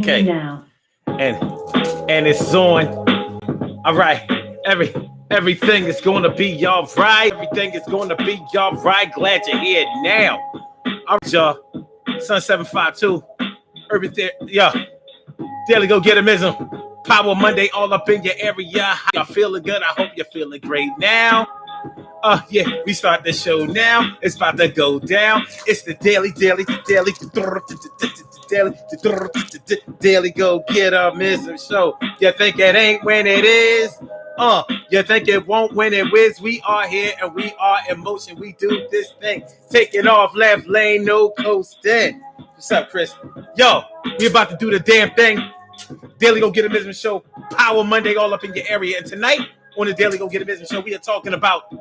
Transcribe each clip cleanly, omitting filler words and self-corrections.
Okay. Now. And it's on. All right. Everything is gonna be all right. Everything is gonna be all right. Glad you're here now. All right, y'all. Sun 752. Urban Theory. Yeah. Daily Go Get 'Emism. Power Monday all up in your area. How y'all feeling good? I hope you're feeling great now. Yeah, we start the show now. It's about to go down. It's the daily Go Get 'Emism show. You think it ain't when it is? You think it won't when it whiz? We are here and we are in motion. We do this thing. Taking off left lane, no coasting. What's up, Chris? Yo, we about to do the damn thing. Daily Go Get 'Emism show. Power Monday all up in your area. And tonight on the Daily Go Get 'Emism show, we are talking about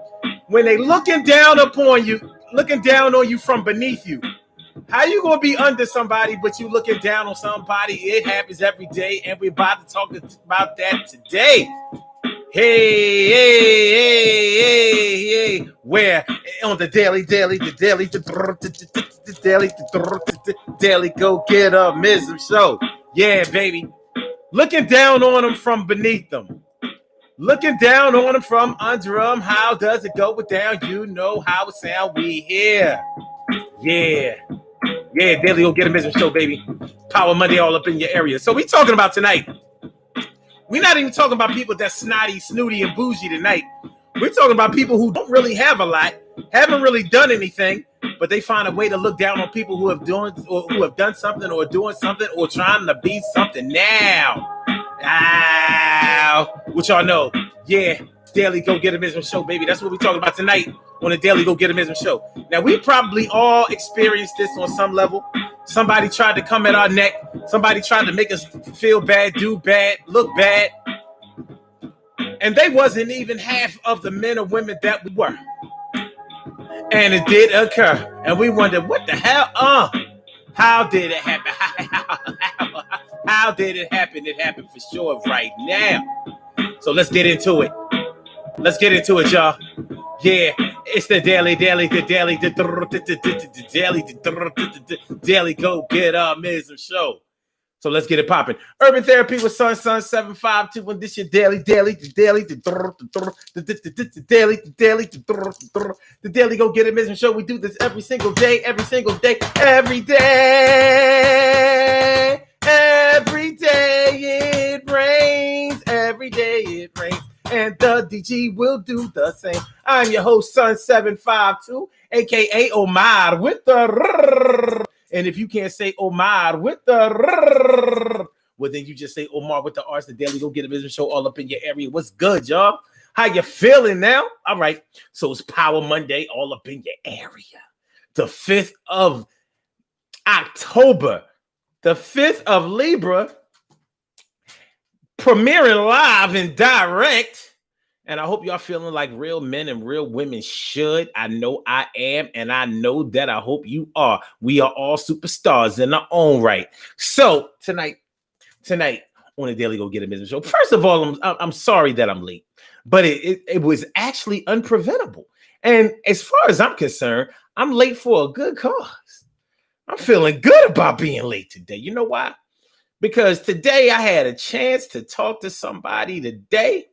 when they looking down upon you, looking down on you from beneath you. How you gonna be under somebody, but you looking down on somebody? It happens every day, and we're about to talk about that today. Hey, where on the daily Go Get 'Emism show. Yeah, baby. Looking down on them from beneath them. Looking down on them from under them. How does it go down? You know how it sound. We here. Yeah, Daily Go Get 'Emism show, baby. Power Monday all up in your area. So we talking about tonight. We're not even talking about people that's snotty, snooty, and bougie tonight. We're talking about people who don't really have a lot, haven't really done anything, but they find a way to look down on people who have done something or doing something or trying to be something now. Which y'all know. Yeah, Daily Go Get 'Emism show, baby. That's what we're talking about tonight on the Daily Go Get 'Emism show. Now, we probably all experienced this on some level. Somebody tried to come at our neck. Somebody tried to make us feel bad, do bad, look bad. And they wasn't even half of the men or women that we were. And it did occur. And we wondered, what the hell? How did it happen? How did it happen? It happened for sure right now. So let's get into it. Y'all. Yeah, it's the Daily Go Get 'Emism show. So let's get it popping. Urban Therapy with Sun 752. And this your the Daily Go Get 'Emism show. We do this every single day. Every day it rains. And the DG will do the same. I'm your host, Sun 752, aka Omar with the. And if you can't say Omar with the, well, then you just say Omar with the R's. The Daily Go Get 'Emism show all up in your area. What's good, y'all? How you feeling now? All right. So it's Power Monday all up in your area. The 5th of October. The 5th of Libra. Premiering live and direct. And I hope y'all feeling like real men and real women should. I know I am, and I know that I hope you are. We are all superstars in our own right. So tonight on the Daily Go Get 'Emism show. First of all, I'm sorry that I'm late, but it was actually unpreventable. And as far as I'm concerned, I'm late for a good cause. I'm feeling good about being late today. You know why? Because today I had a chance to talk to somebody today.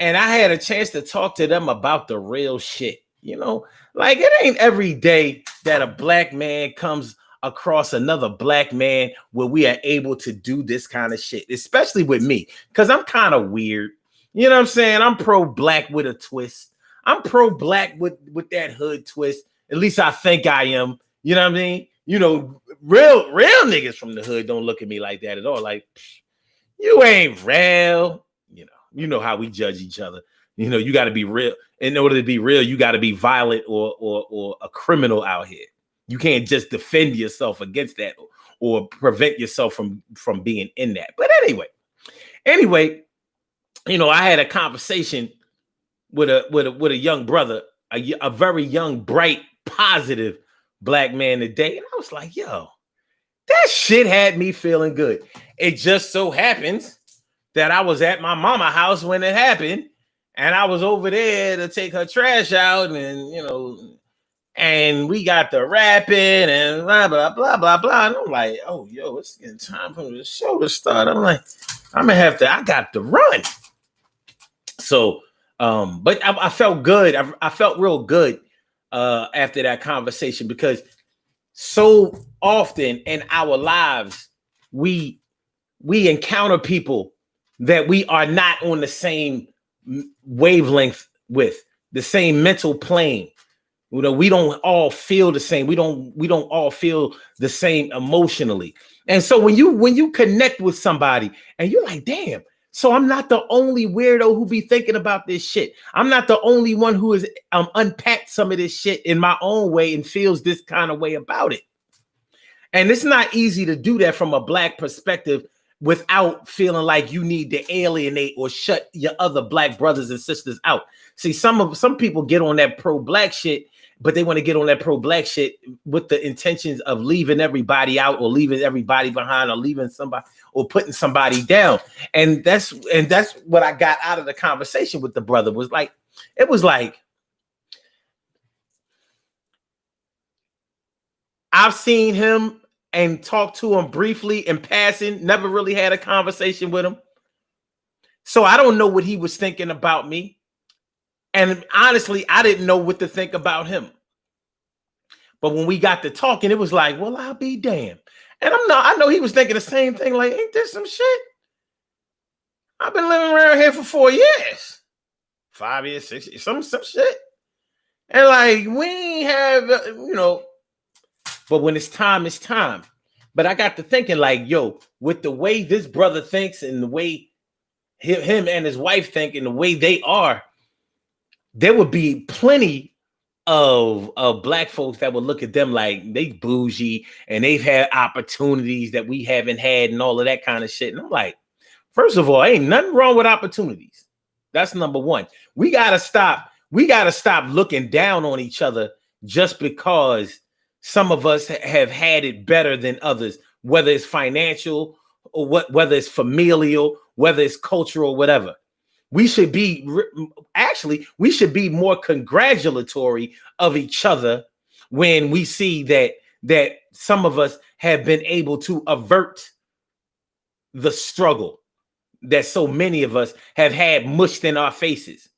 And I had a chance to talk to them about the real shit. You know, like it ain't every day that a black man comes across another black man where we are able to do this kind of shit, especially with me, because I'm kind of weird. You know what I'm saying? I'm pro-black with a twist. I'm pro-black with that hood twist. At least I think I am. You know what I mean? You know, real niggas from the hood don't look at me like that at all. Like, you ain't real. You know how we judge each other. You know, you got to be real. In order to be real, you got to be violent or a criminal out here. You can't just defend yourself against that or prevent yourself from being in that. But anyway, you know, I had a conversation with a young brother, a very young, bright, positive black man today. And I was like, yo, that shit had me feeling good. It just so happens that I was at my mama's house when it happened, and I was over there to take her trash out, and And we got the rapping and blah, blah, blah, blah, blah. And I'm like, oh, yo, it's getting time for the show to start. I'm like, I got to run. So, but I felt good. I felt real good after that conversation, because so often in our lives, we encounter people that we are not on the same wavelength with, the same mental plane. You know, we don't all feel the same. We don't all feel the same emotionally. And so when you connect with somebody and you're like, damn, so I'm not the only weirdo who be thinking about this shit. I'm not the only one who has unpacked some of this shit in my own way and feels this kind of way about it. And it's not easy to do that from a Black perspective without feeling like you need to alienate or shut your other Black brothers and sisters out. See, some people get on that pro-Black shit, but they want to get on that pro-Black shit with the intentions of leaving everybody out or leaving everybody behind or leaving somebody or putting somebody down. And that's what I got out of the conversation with the brother. It was like, I've seen him and talked to him briefly in passing, never really had a conversation with him. So I don't know what he was thinking about me. And honestly, I didn't know what to think about him. But when we got to talking, it was like, well, I'll be damned. And I know he was thinking the same thing. Like, ain't this some shit? I've been living around here for 4 years, 5 years, 6 years, some shit. And like, we ain't have, but when it's time, it's time. But I got to thinking like, yo, with the way this brother thinks and the way him and his wife think and the way they are, there would be plenty of Black folks that would look at them like they bougie and they've had opportunities that we haven't had and all of that kind of shit. And I'm like, first of all, ain't nothing wrong with opportunities. That's number one. We got to stop looking down on each other just because some of us have had it better than others, whether it's financial or whether it's familial, whether it's cultural, whatever. We should be more congratulatory of each other when we see that some of us have been able to avert the struggle that so many of us have had mushed in our faces.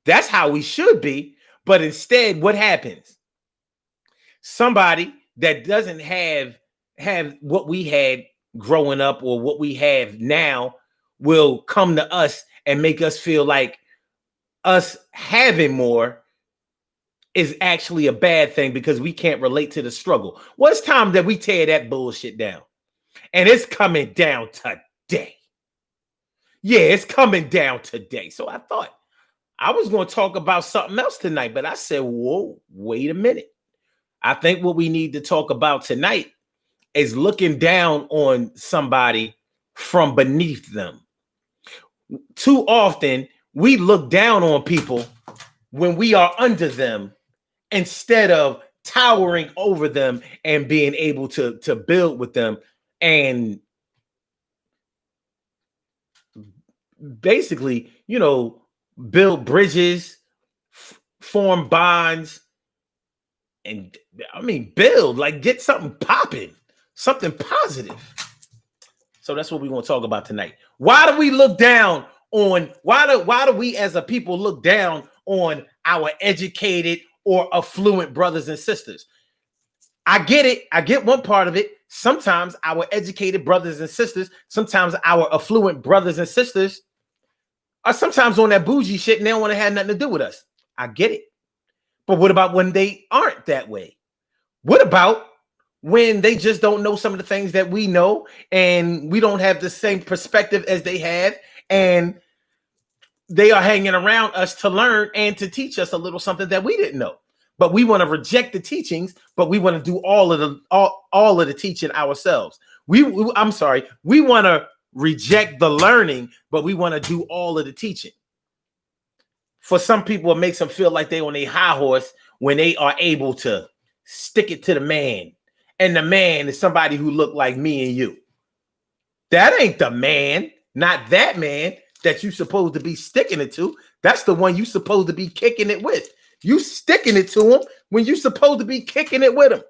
That's how we should be. But instead, what happens? Somebody that doesn't have what we had growing up or what we have now will come to us and make us feel like us having more is actually a bad thing because we can't relate to the struggle. Well, it's time that we tear that bullshit down. And it's coming down today. Yeah, it's coming down today. So I thought I was going to talk about something else tonight, but I said, whoa, wait a minute. I think what we need to talk about tonight is looking down on somebody from beneath them. Too often, we look down on people when we are under them instead of towering over them and being able to build with them and basically, build bridges, form bonds, and build, like get something popping, something positive. So that's what we want to talk about tonight. Why do we look down on, why do we as a people look down on our educated or affluent brothers and sisters? I get it. I get one part of it. Sometimes our educated brothers and sisters, sometimes our affluent brothers and sisters are sometimes on that bougie shit and they don't want to have nothing to do with us. I get it. But what about when they aren't that way? What about when they just don't know some of the things that we know and we don't have the same perspective as they have and they are hanging around us to learn and to teach us a little something that we didn't know? But we want to reject the teachings, but we want to do all of the teaching ourselves. We want to reject the learning, but we want to do all of the teaching. For some people, it makes them feel like they're on a high horse when they are able to stick it to the man. And the man is somebody who look like me and you. That ain't the man, not that man that you supposed to be sticking it to. That's the one you supposed to be kicking it with. You sticking it to him when you supposed to be kicking it with them.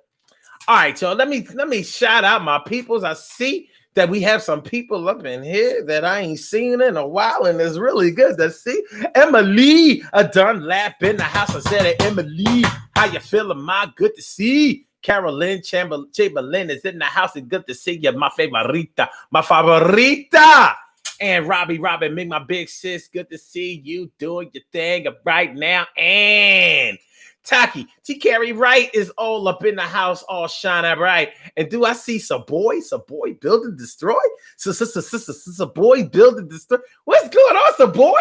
All right, y'all. Let me shout out my peoples. I see that we have some people up in here that I ain't seen in a while, and it's really good to see. Emily Dunlap in the house. I said, Emily, how you feeling, ma? Good to see. Carolyn Chamberlain is in the house, and good to see you, my favorita, my favorita. And Robbie Robin, my big sis, good to see you doing your thing right now. And Taki, T. Carey Wright is all up in the house, all shining bright. And do I see Saboy build and destroy? Saboy build and destroy. What's going on, Saboy?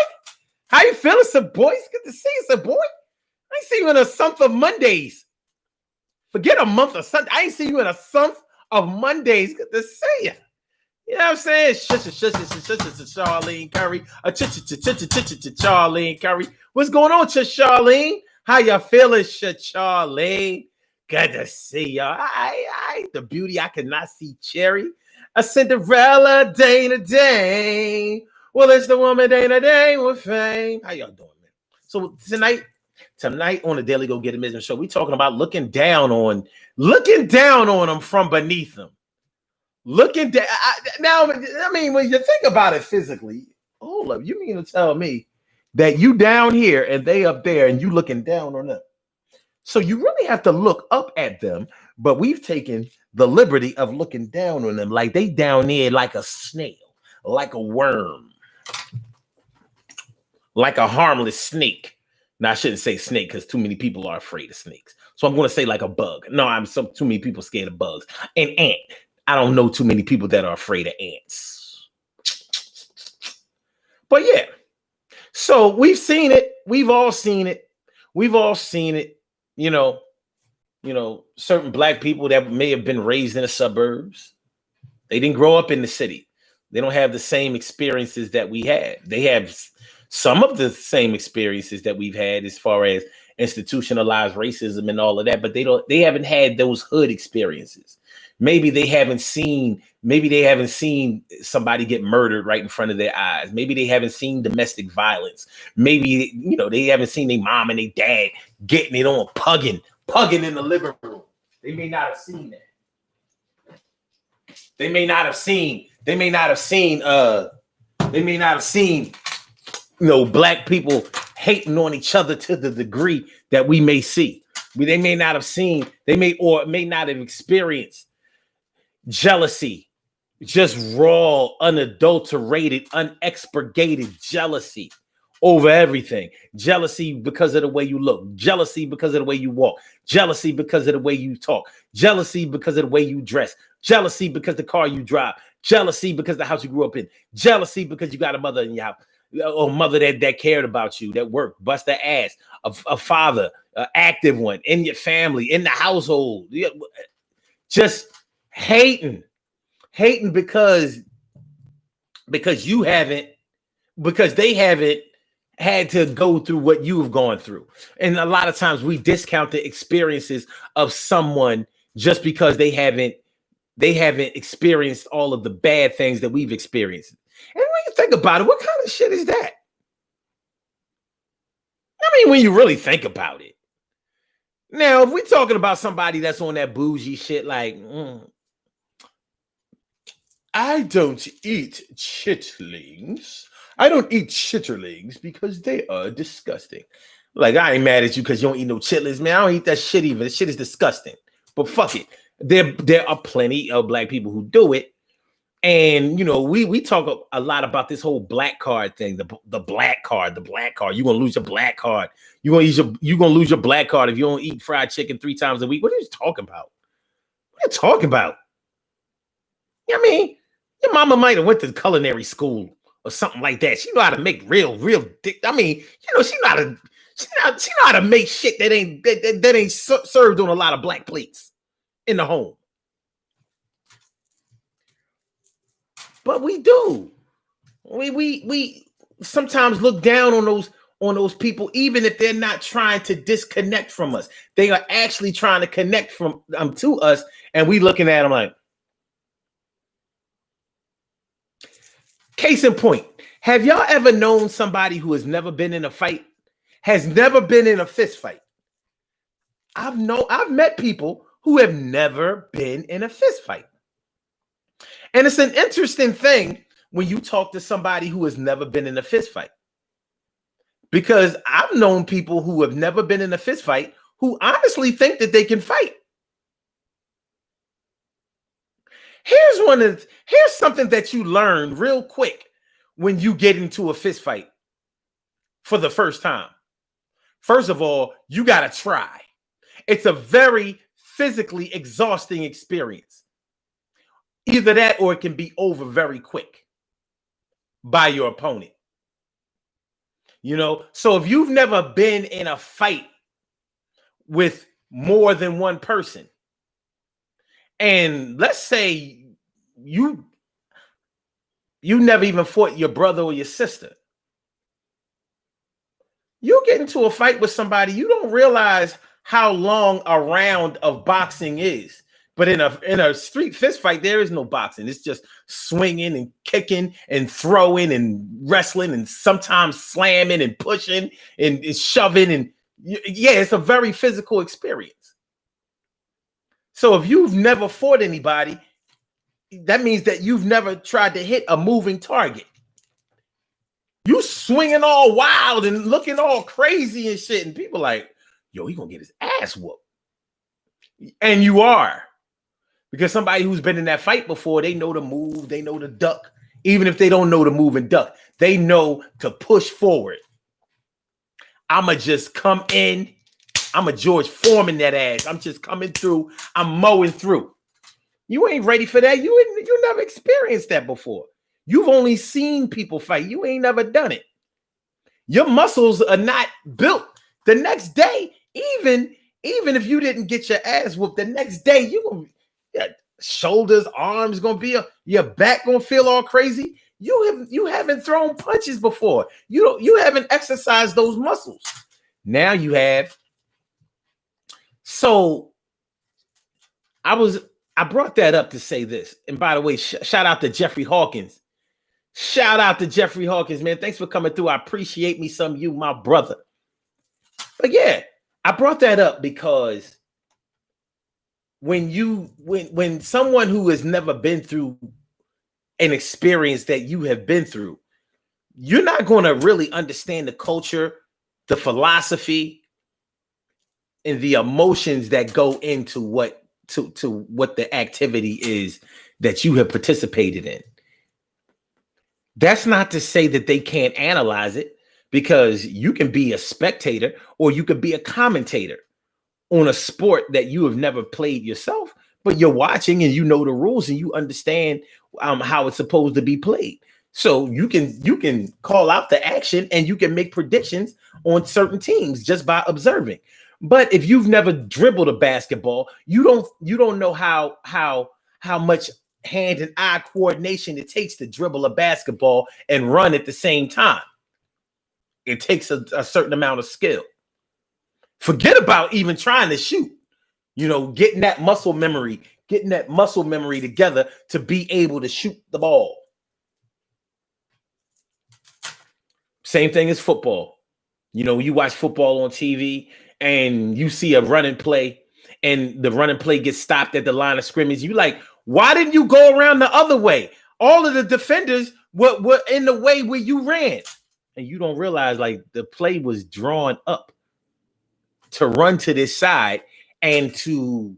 How you feeling, Saboy? It's good to see you, Saboy. I ain't see you in a month of Mondays. Forget a month of Sunday. I ain't see you in a month of Mondays. Good to see you. You know what I'm saying? Charlene Curry. Charlene Curry. What's going on, Charlene? How you feeling, Charlene? Good to see y'all. I the beauty I cannot see, Cherry. A Cinderella, Dana Dane. Well, it's the woman Dana Dane with fame. How y'all doing, man? So tonight on the Daily Go Get It Business Show, we talking about looking down on them from beneath them. Looking down. Now, I mean, when you think about it physically, hold up, you mean to tell me that you down here and they up there and you looking down on them? So you really have to look up at them, but we've taken the liberty of looking down on them like they down there like a snail, like a worm, like a harmless snake. Now, I shouldn't say snake because too many people are afraid of snakes. So I'm going to say like a bug. No, too many people scared of bugs. An ant. I don't know too many people that are afraid of ants. But yeah. So we've seen it. We've all seen it. You know, certain black people that may have been raised in the suburbs. They didn't grow up in the city. They don't have the same experiences that we had. They have some of the same experiences that we've had as far as institutionalized racism and all of that, but they haven't had those hood experiences. Maybe they haven't seen somebody get murdered right in front of their eyes. Maybe they haven't seen domestic violence. Maybe, they haven't seen their mom and their dad getting it on, pugging in the living room. They may not have seen that. They may not have seen, black people hating on each other to the degree that we may see. They may not have seen, may not have experienced jealousy, just raw, unadulterated, unexpurgated jealousy over everything. Jealousy because of the way you look, jealousy because of the way you walk, jealousy because of the way you talk, jealousy because of the way you dress, jealousy because the car you drive, jealousy because the house you grew up in, jealousy because you got a mother in your house, or mother that cared about you, that worked, bust their ass, a father, an active one in your family, in the household, just hating because they haven't had to go through what you've gone through. And a lot of times we discount the experiences of someone just because they haven't experienced all of the bad things that we've experienced. And when you think about it, what kind of shit is that? I mean, when you really think about it. Now, if we're talking about somebody that's on that bougie shit, like, I don't eat chitlings. I don't eat chitterlings because they are disgusting. Like, I ain't mad at you because you don't eat no chitlings, man. I don't eat that shit even. That shit is disgusting. But fuck it. There are plenty of black people who do it. And, we talk a lot about this whole black card thing, the black card. You're going to lose your black card. You're going to lose your black card if you don't eat fried chicken 3 times a week. What are you talking about? I mean, your mama might have went to culinary school or something like that. She know how to make real dick. I mean, she know how to make shit that ain't served on a lot of black plates in the home. But we do. We sometimes look down on those people, even if they're not trying to disconnect from us. They are actually trying to connect to us, and we looking at them like. Case in point, have y'all ever known somebody who has never been in a fight, has never been in a fist fight? I've met people who have never been in a fist fight. And it's an interesting thing when you talk to somebody who has never been in a fist fight. Because I've known people who have never been in a fist fight who honestly think that they can fight. Here's something that you learn real quick when you get into a fist fight for the first time. First of all, you got to try. It's a very physically exhausting experience. Either that or it can be over very quick by your opponent. So if you've never been in a fight with more than one person, and let's say you never even fought your brother or your sister, you get into a fight with somebody, you don't realize how long a round of boxing is. But in a street fist fight, there is no boxing. It's just swinging and kicking and throwing and wrestling and sometimes slamming and pushing and shoving. And yeah, it's a very physical experience. So if you've never fought anybody, that means that you've never tried to hit a moving target. You swinging all wild and looking all crazy and shit. And people like, yo, he gonna get his ass whooped. And you are. Because somebody who's been in that fight before, they know the move, they know the duck. Even if they don't know the move and duck, they know to push forward. I'ma just come in. I'm a George Foreman that ass. I'm just coming through. I'm mowing through. You ain't ready for that. You never experienced that before. You've only seen people fight. You ain't never done it. Your muscles are not built. The next day, even if you didn't get your ass whooped, the next day your shoulders, arms gonna be your back gonna feel all crazy. You haven't thrown punches before. You haven't exercised those muscles. Now you have. So I brought that up to say this. And by the way, shout out to Jeffrey Hawkins. Shout out to Jeffrey Hawkins, man. Thanks for coming through. I appreciate me some of you, my brother. But yeah, I brought that up because when someone who has never been through an experience that you have been through, you're not going to really understand the culture, the philosophy, and the emotions that go into what the activity is that you have participated in. That's not to say that they can't analyze it, because you can be a spectator or you could be a commentator on a sport that you have never played yourself, but you're watching and you know the rules and you understand how it's supposed to be played. So you can call out the action and you can make predictions on certain teams just by observing. But if you've never dribbled a basketball, you don't know how much hand and eye coordination it takes to dribble a basketball and run at the same time. It takes a certain amount of skill. Forget about even trying to shoot. Getting that muscle memory together to be able to shoot the ball. Same thing as football. You watch football on TV and you see a running play and the running play gets stopped at the line of scrimmage. You like, why didn't you go around the other way? All of the defenders were in the way where you ran. And you don't realize like the play was drawn up to run to this side and to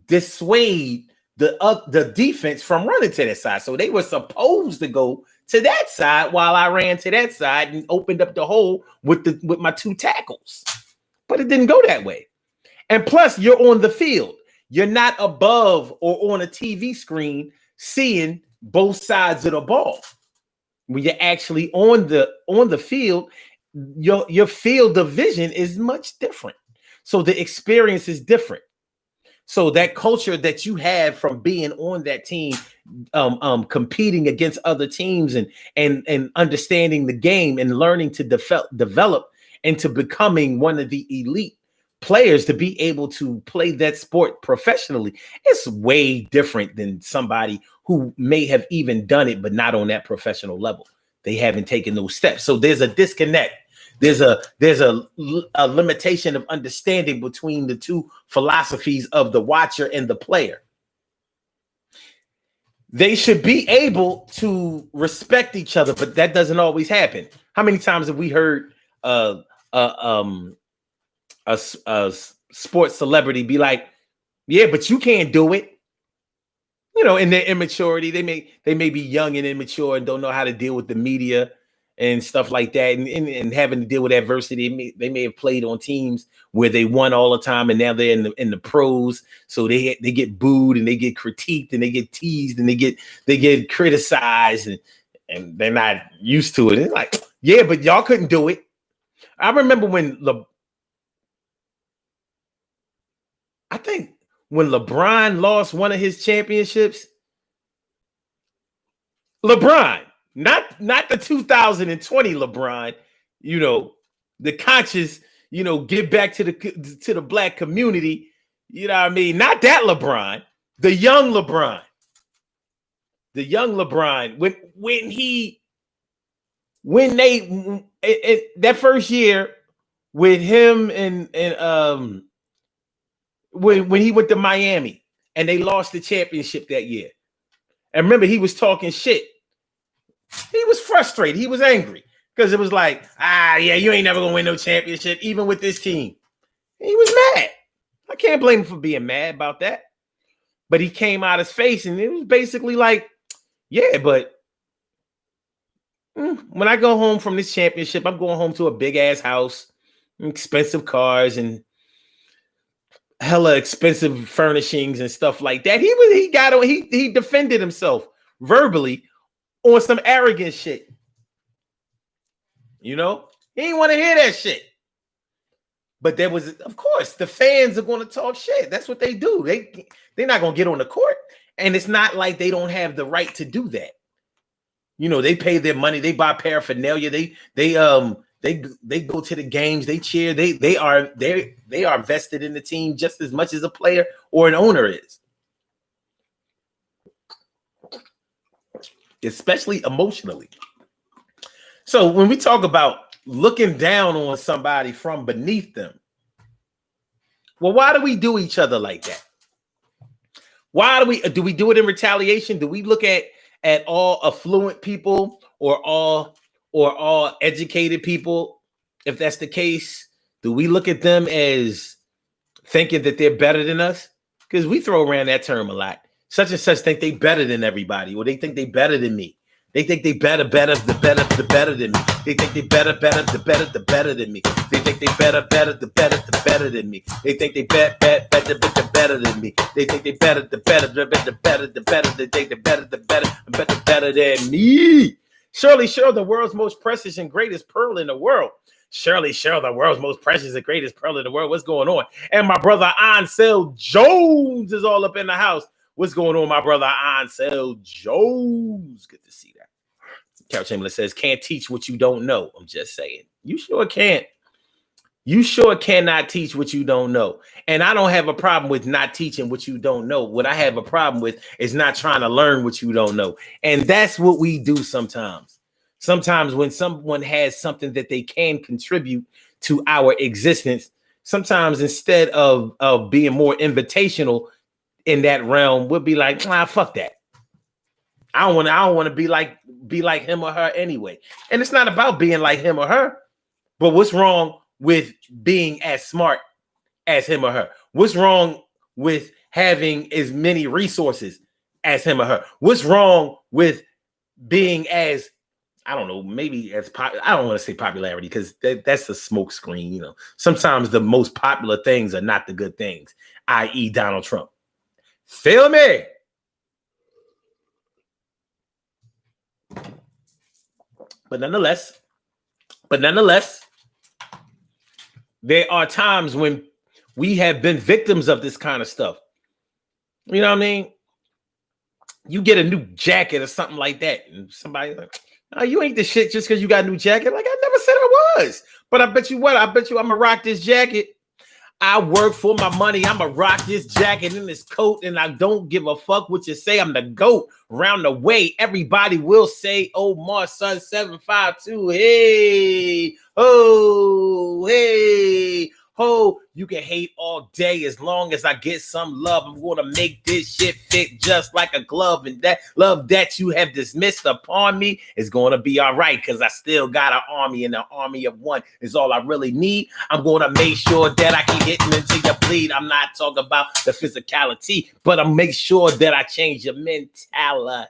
dissuade the defense from running to that side. So they were supposed to go to that side while I ran to that side and opened up the hole with my two tackles. But it didn't go that way. And plus, you're on the field. You're not above or on a TV screen seeing both sides of the ball. When you're actually on the field, your field of vision is much different. So the experience is different. So that culture that you have from being on that team, competing against other teams and understanding the game and learning to develop into becoming one of the elite players to be able to play that sport professionally, it's way different than somebody who may have even done it, but not on that professional level. They haven't taken those steps. So there's a disconnect. there's a limitation of understanding between the two philosophies of the watcher and the player. They should be able to respect each other, but that doesn't always happen. How many times have we heard a sports celebrity be like, "Yeah, but you can't do it." You know, in their immaturity, they may be young and immature and don't know how to deal with the media and stuff like that, and having to deal with adversity. They may have played on teams where they won all the time, and now they're in the pros, so they get booed and they get critiqued and they get teased and they get criticized, and they're not used to it. It's like, yeah, but y'all couldn't do it. I remember when when LeBron lost one of his championships. LeBron, not the 2020 LeBron, you know, the conscious, you know, give back to the black community, you know what I mean? Not that LeBron, the young LeBron. The young LeBron, when that first year with him and when he went to Miami and they lost the championship that year. And remember, he was talking shit. He was frustrated. He was angry because it was like, yeah, you ain't never gonna win no championship, even with this team. He was mad. I can't blame him for being mad about that. But he came out his face and it was basically like, yeah, but when I go home from this championship, I'm going home to a big ass house, expensive cars, and hella expensive furnishings and stuff like that. He defended himself verbally on some arrogant shit. You know, he didn't want to hear that shit. But there was, of course, the fans are going to talk shit. That's what they do. They're not going to get on the court, and it's not like they don't have the right to do that. You know, they pay their money, they buy paraphernalia, they go to the games, they cheer, they are vested in the team just as much as a player or an owner is. Especially emotionally. So when we talk about looking down on somebody from beneath them, well, why do we do each other like that? Why do we do it in retaliation? Do we look at all affluent people or all educated people? If that's the case, do we look at them as thinking that they're better than us? Because we throw around that term a lot. Such and such think they better than everybody, or they think they better than me. They think they better than me. They think they better than me. They think they better than me. They think they better than me. They think they better than me. Surely, the world's most precious and greatest pearl in the world. Surely, the world's most precious and greatest pearl in the world. What's going on? And my brother Ansel Jones is all up in the house. What's going on, my brother Ansel Jones? Good to see that. Carol Chamberlain says, can't teach what you don't know. I'm just saying. You sure can't. You sure cannot teach what you don't know. And I don't have a problem with not teaching what you don't know. What I have a problem with is not trying to learn what you don't know. And that's what we do sometimes. Sometimes when someone has something that they can contribute to our existence, sometimes instead of being more invitational in that realm, we'll be like, fuck that. I don't want to be like him or her anyway. And it's not about being like him or her, but what's wrong with being as smart as him or her? What's wrong with having as many resources as him or her? What's wrong with being as, I don't know, maybe as I don't want to say popularity because that's a smoke screen. You know, sometimes the most popular things are not the good things, i.e. Donald Trump. Feel me? But nonetheless, there are times when we have been victims of this kind of stuff. You know what I mean? You get a new jacket or something like that, and somebody's like, "Oh, you ain't the shit just because you got a new jacket." Like, I never said I was, but I bet you I'm gonna rock this jacket. I work for my money. I'ma rock this jacket and this coat, and I don't give a fuck what you say. I'm the GOAT. Round the way, everybody will say, Omar Son 752. Hey, oh, hey, ho. You can hate all day as long as I get some love. I'm gonna make this shit fit just like a glove, and that love that you have dismissed upon me is gonna be all right, because I still got an army, and an army of one is all I really need. I'm gonna make sure that I keep hitting until you bleed. I'm not talking about the physicality, but I'm make sure that I change your mentality.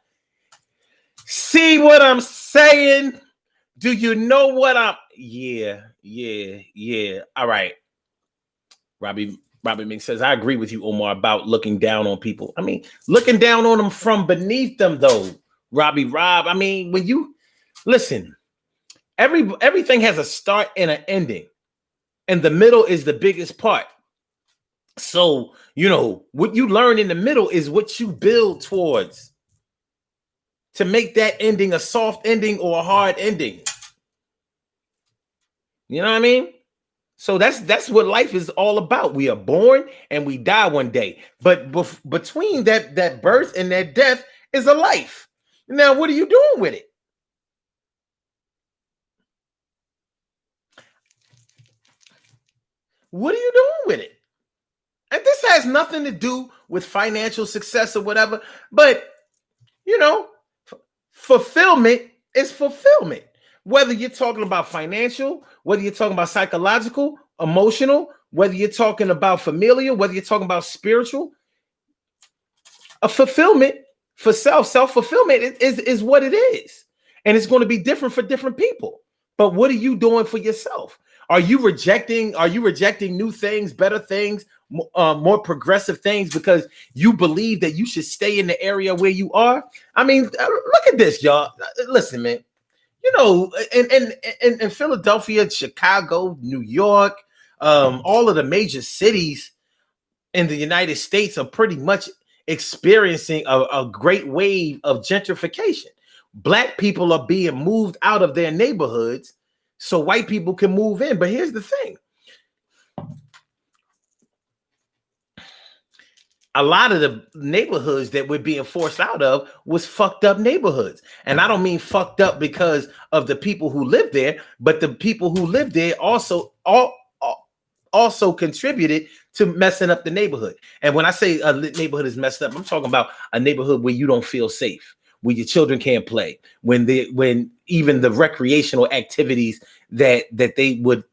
See what I'm saying? Do you know what I'm? Yeah. All right. Robbie Mink says, I agree with you, Omar, about looking down on people. I mean, looking down on them from beneath them, though, Rob. I mean, when you listen, everything has a start and an ending, and the middle is the biggest part. So, you know, what you learn in the middle is what you build towards to make that ending a soft ending or a hard ending. You know what I mean? So that's what life is all about. We are born and we die one day. But between that birth and that death is a life. Now, what are you doing with it? What are you doing with it? And this has nothing to do with financial success or whatever. But, you know, fulfillment is fulfillment. Whether you're talking about financial, whether you're talking about psychological, emotional, whether you're talking about familial, whether you're talking about spiritual, a fulfillment for self-fulfillment is what it is. And it's going to be different for different people. But what are you doing for yourself? Are you rejecting new things, better things, more progressive things because you believe that you should stay in the area where you are? I mean, look at this, y'all. Listen, man. You know, in Philadelphia, Chicago, New York, all of the major cities in the United States are pretty much experiencing a great wave of gentrification. Black people are being moved out of their neighborhoods so white people can move in. But here's the thing. A lot of the neighborhoods that we're being forced out of was fucked up neighborhoods. And I don't mean fucked up because of the people who live there, but the people who live there also contributed to messing up the neighborhood. And when I say a neighborhood is messed up, I'm talking about a neighborhood where you don't feel safe, where your children can't play, when even the recreational activities that they would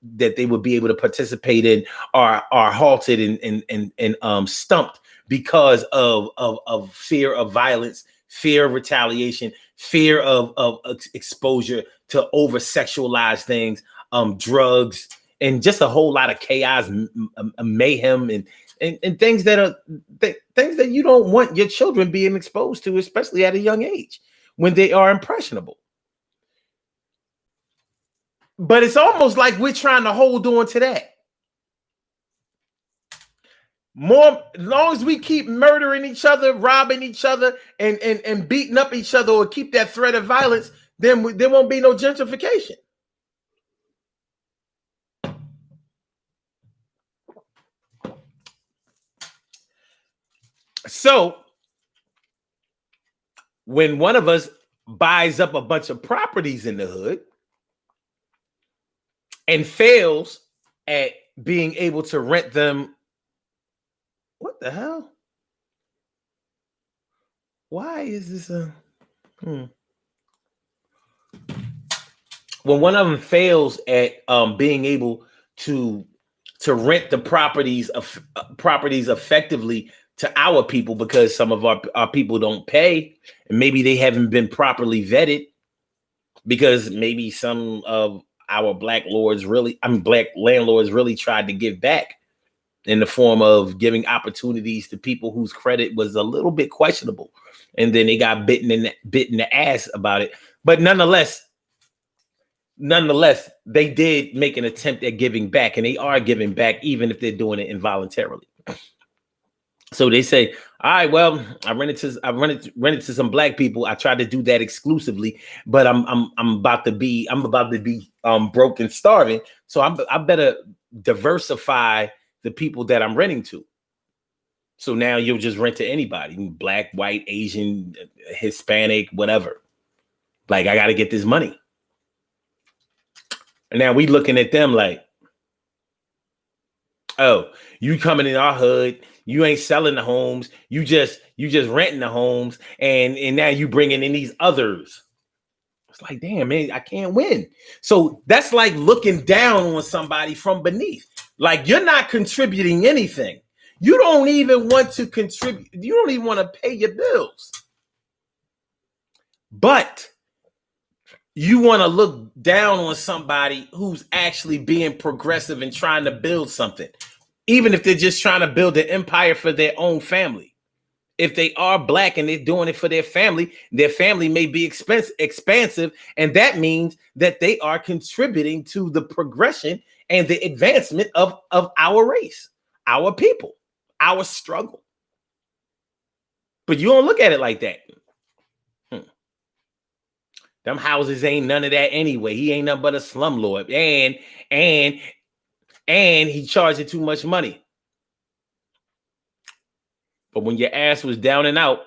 be able to participate in are halted and stumped because of fear of violence, fear of retaliation, fear of exposure to over sexualized things, drugs, and just a whole lot of chaos, mayhem, and things that you don't want your children being exposed to, especially at a young age when they are impressionable. But it's almost like we're trying to hold on to that. As long as we keep murdering each other, robbing each other, and beating up each other, or keep that threat of violence, then there won't be no gentrification. So when one of us buys up a bunch of properties in the hood and fails at being able to rent them, what the hell? Why is this when one of them fails at being able to rent the properties effectively to our people, because some of our people don't pay, and maybe they haven't been properly vetted, because maybe some of our black landlords really tried to give back in the form of giving opportunities to people whose credit was a little bit questionable, and then they got bitten in the ass about it. But nonetheless, they did make an attempt at giving back, and they are giving back, even if they're doing it involuntarily. So they say, all right, well, I rented to some black people. I tried to do that exclusively, but I'm about to be broke and starving. So I better diversify the people that I'm renting to. So now you'll just rent to anybody, black, white, Asian, Hispanic, whatever. Like, I got to get this money. And now we looking at them like, oh, you coming in our hood, you ain't selling the homes, you just renting the homes, and now you bringing in these others. It's like, damn, man, I can't win. So that's like looking down on somebody from beneath. Like, you're not contributing anything. You don't even want to contribute. You don't even want to pay your bills. But you want to look down on somebody who's actually being progressive and trying to build something, even if they're just trying to build an empire for their own family. If they are black and they're doing it for their family may be expansive. And that means that they are contributing to the progression and the advancement of our race, our people, our struggle. But you don't look at it like that. Them houses ain't none of that anyway. He ain't nothing but a slumlord. And he charging too much money. But when your ass was down and out,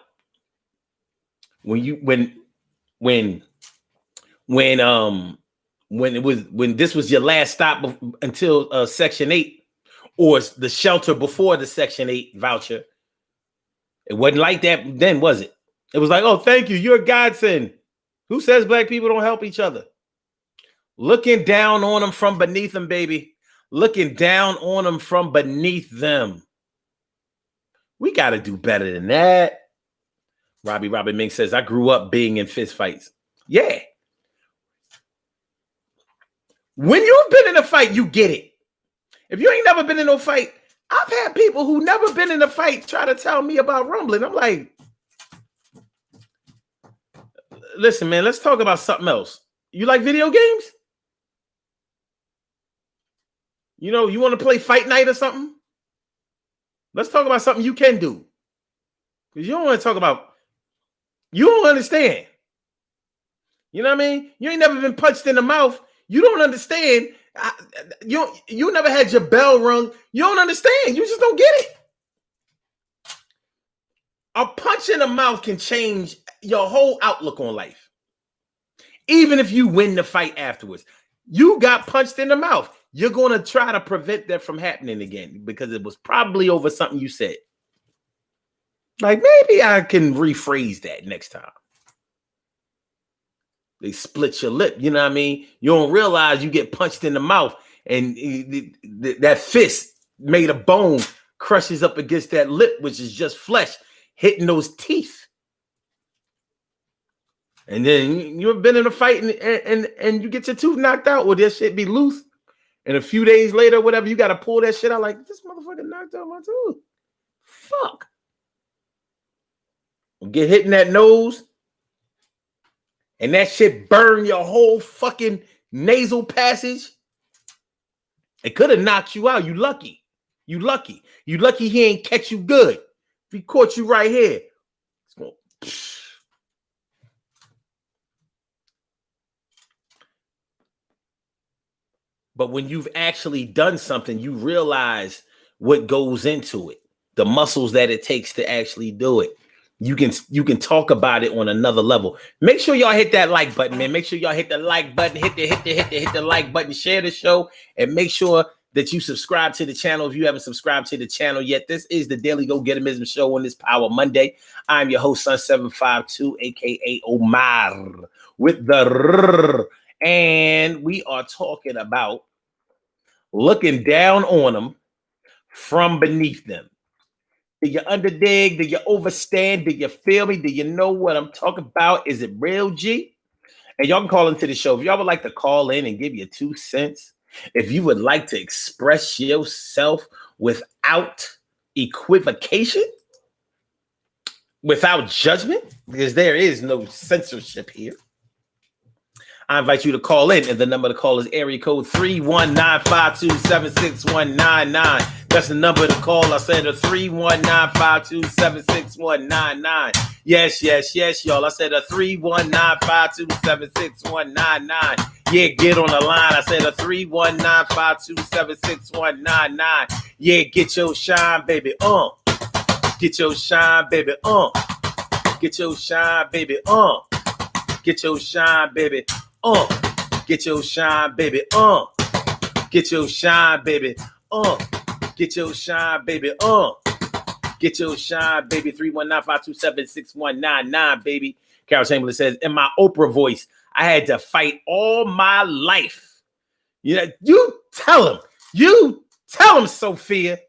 when this was your last stop until Section 8 or the shelter before the Section 8 voucher, it wasn't like that then, was it? It was like, oh, thank you, you're a godsend. Who says black people don't help each other? Looking down on them from beneath them, baby. Looking down on them from beneath them. We got to do better than that. Robin Mink says, I grew up being in fist fights. Yeah. When you've been in a fight, you get it. If you ain't never been in no fight, I've had people who never been in a fight try to tell me about rumbling. I'm like, listen, man, let's talk about something else. You like video games? You know, you want to play Fight Night or something? Let's talk about something you can do. Because you don't want to talk about, you don't understand. You know what I mean? You ain't never been punched in the mouth. You don't understand. You never had your bell rung. You don't understand. You just don't get it. A punch in the mouth can change your whole outlook on life. Even if you win the fight afterwards. You got punched in the mouth. You're going to try to prevent that from happening again because it was probably over something you said. Like, maybe I can rephrase that next time. They split your lip. You know what I mean? You don't realize you get punched in the mouth and that fist made of bone crushes up against that lip, which is just flesh, hitting those teeth. And then you've been in a fight and you get your tooth knocked out, or that shit be loose. And a few days later, whatever, you got to pull that shit out like, this motherfucker knocked out my tooth. Fuck. Get hit in that nose. And that shit burn your whole fucking nasal passage. It could have knocked you out. You lucky. You lucky. You lucky he ain't catch you good. If he caught you right here. It's going But when you've actually done something, you realize what goes into it, the muscles that it takes to actually do it. You can talk about it on another level. Make sure y'all hit that like button, man. Make sure y'all hit the like button, hit the like button, share the show, and make sure that you subscribe to the channel if you haven't subscribed to the channel yet. This is the Daily Go Getimism Show on this Power Monday. I'm your host, Sun752, aka Omar, with the R, and we are talking about looking down on them from beneath them. Do you underdig? Do you overstand? Do you feel me? Do you know what I'm talking about? Is it real, G? And y'all can call into the show. If y'all would like to call in and give you 2 cents, if you would like to express yourself without equivocation, without judgment, because there is no censorship here, I invite you to call in, and the number to call is area code 319-527-6199. That's the number to call. I said a 319-527-6199. Yes, y'all. I said a 319-527-6199. Yeah, get on the line. I said a 319-527-6199. Yeah, get your shine, baby. Get your shine, baby. Get your shine, baby. Get your shine, baby. Get your shine, baby. Get your shine, baby. Get your shine, baby. Get your shine, baby. 319-527-6199, baby. Carol Chamberlain says, in my Oprah voice, I had to fight all my life. You tell him. You tell him, Sophia.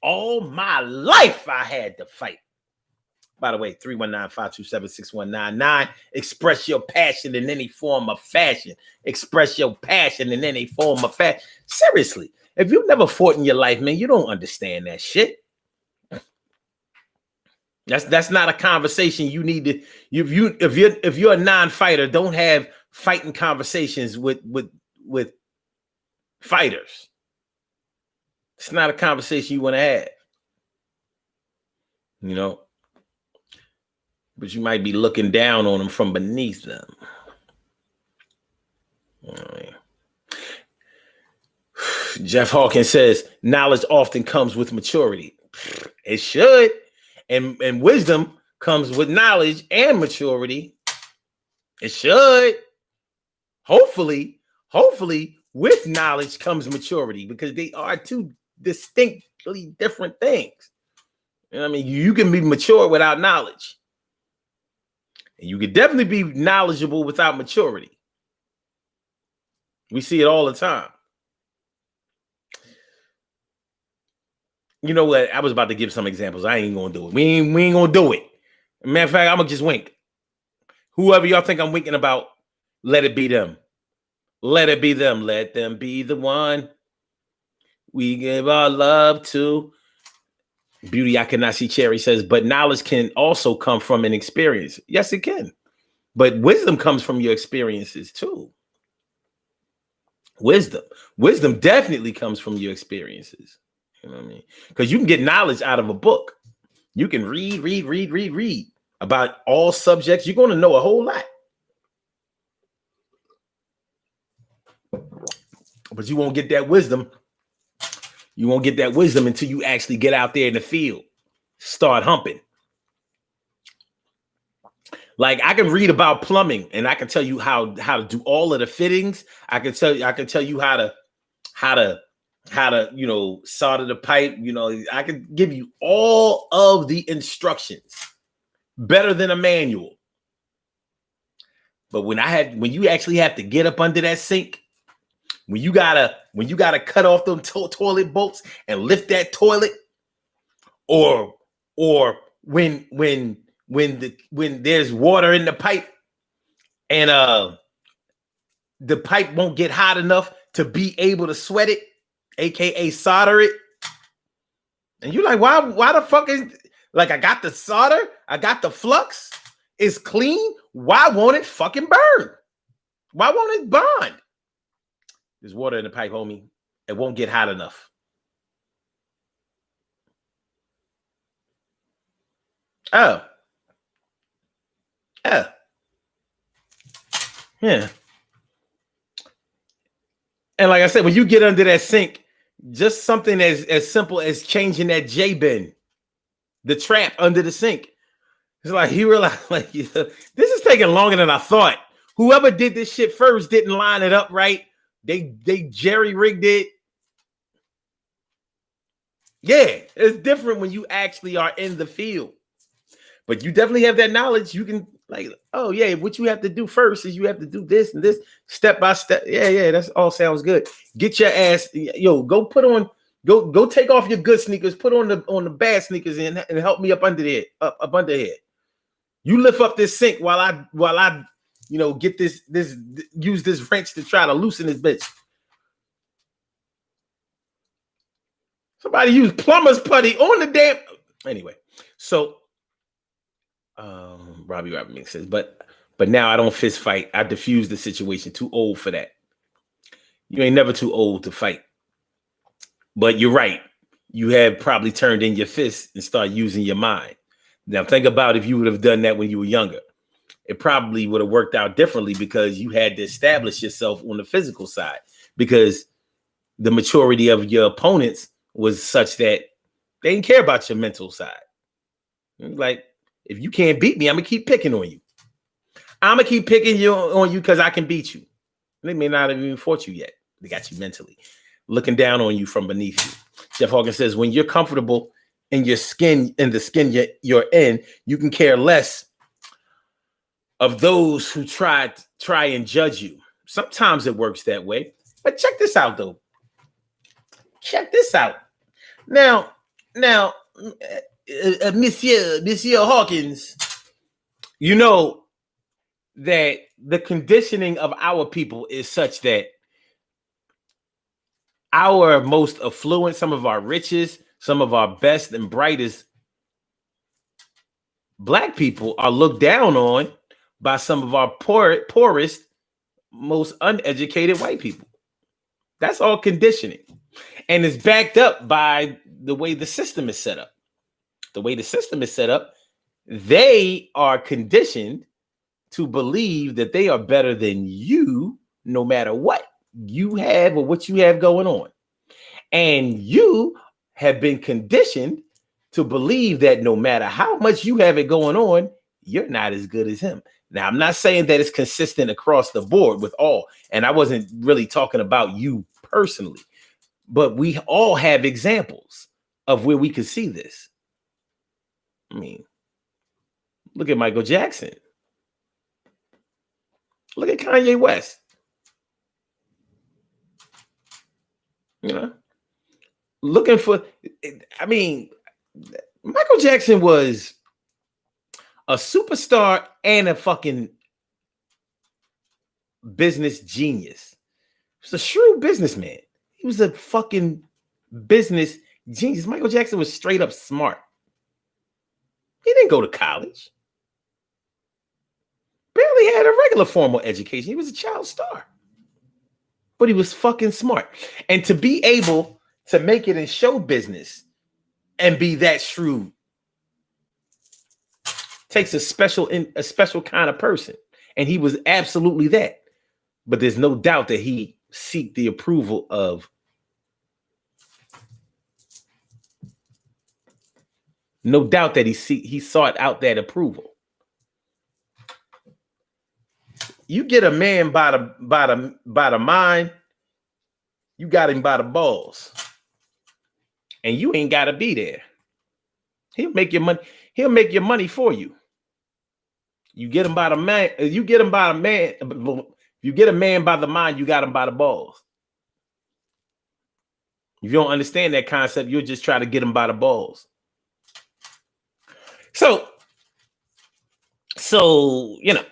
All my life I had to fight. By the way, 319-527-6199. Express your passion in any form of fashion. Express your passion in any form of fashion. Seriously, if you've never fought in your life, man, you don't understand that shit. That's not a conversation you need to. If you're a non-fighter, don't have fighting conversations with fighters. It's not a conversation you want to have. You know. But you might be looking down on them from beneath them. Jeff Hawkins says, knowledge often comes with maturity. It should. And wisdom comes with knowledge and maturity. It should. Hopefully, with knowledge comes maturity, because they are two distinctly different things. You know what I mean? You can be mature without knowledge. And you could definitely be knowledgeable without maturity. We see it all the time. You know what? I was about to give some examples. I ain't gonna do it. We ain't gonna do it. Matter of fact, I'm gonna just wink. Whoever y'all think I'm winking about, let it be them. Let it be them. Let them be the one we give our love to. Beauty I Cannot See Cherry says, but knowledge can also come from an experience. Yes, it can. But wisdom comes from your experiences too. Wisdom definitely comes from your experiences. You know what I mean? Because you can get knowledge out of a book. You can read about all subjects. You're going to know a whole lot. But you won't get that wisdom. You won't get that wisdom until you actually get out there in the field, start humping. Like, I can read about plumbing and I can tell you how to do all of the fittings. I can tell you how to solder the pipe. I can give you all of the instructions better than a manual. But when you actually have to get up under that sink, when you gotta cut off them toilet bolts and lift that toilet, or when there's water in the pipe and the pipe won't get hot enough to be able to sweat it, aka solder it, and you're like, why the fuck is, like, I got the solder, I got the flux, it's clean, why won't it fucking burn? Why won't it bond? There's water in the pipe, homie. It won't get hot enough. Oh. Yeah. And like I said, when you get under that sink, just something as simple as changing that J-bin, the trap under the sink. It's like, he realized, like, this is taking longer than I thought. Whoever did this shit first didn't line it up right. They jerry-rigged it. Yeah, it's different when you actually are in the field. But you definitely have that knowledge. You can, like, oh yeah, what you have to do first is you have to do this and this step by step. Yeah, that's all sounds good. Get your ass, go put on, go take off your good sneakers, put on the bad sneakers and help me up under there, up under here. You lift up this sink while I get use this wrench to try to loosen this bitch. Somebody use plumber's putty on the damn. Anyway, so Robbie Mink says, but now I don't fist fight. I diffuse the situation. Too old for that. You ain't never too old to fight. But you're right. You have probably turned in your fist and start using your mind. Now think about if you would have done that when you were younger. it probably would have worked out differently because you had to establish yourself on the physical side, because the maturity of your opponents was such that they didn't care about your mental side. Like, if you can't beat me, I'm gonna keep picking on you. I'm gonna keep picking on you because I can beat you. They may not have even fought you yet. They got you mentally, looking down on you from beneath you. Jeff Hawkins says, when you're comfortable in your skin, in the skin you're in, you can care less of those who try and judge you. Sometimes it works that way. But check this out, though. Check this out. Now, Monsieur Hawkins, you know that the conditioning of our people is such that our most affluent, some of our richest, some of our best and brightest Black people are looked down on by some of our poorest, most uneducated white people. That's all conditioning. And it's backed up by the way the system is set up. The way the system is set up, they are conditioned to believe that they are better than you, no matter what you have or what you have going on. And you have been conditioned to believe that no matter how much you have it going on, you're not as good as him. Now, I'm not saying that it's consistent across the board with all, and I wasn't really talking about you personally, but we all have examples of where we could see this. I mean, look at Michael Jackson. Look at Kanye West. You know, looking for, I mean, Michael Jackson was a superstar and a fucking business genius. He was a shrewd businessman. He was a fucking business genius. Michael Jackson was straight up smart. He didn't go to college. Barely had a regular formal education. He was a child star. But he was fucking smart. And to be able to make it in show business and be that shrewd takes a special kind of person. And he was absolutely that. But there's no doubt that he sought the approval of he sought out that approval. You get a man by the mind, you got him by the balls. And you ain't got to be there. He'll make your money. He'll make your money for you. You get him by the man. You get him by the man. You get a man by the mind, you got him by the balls. If you don't understand that concept, you'll just try to get him by the balls. So, you know,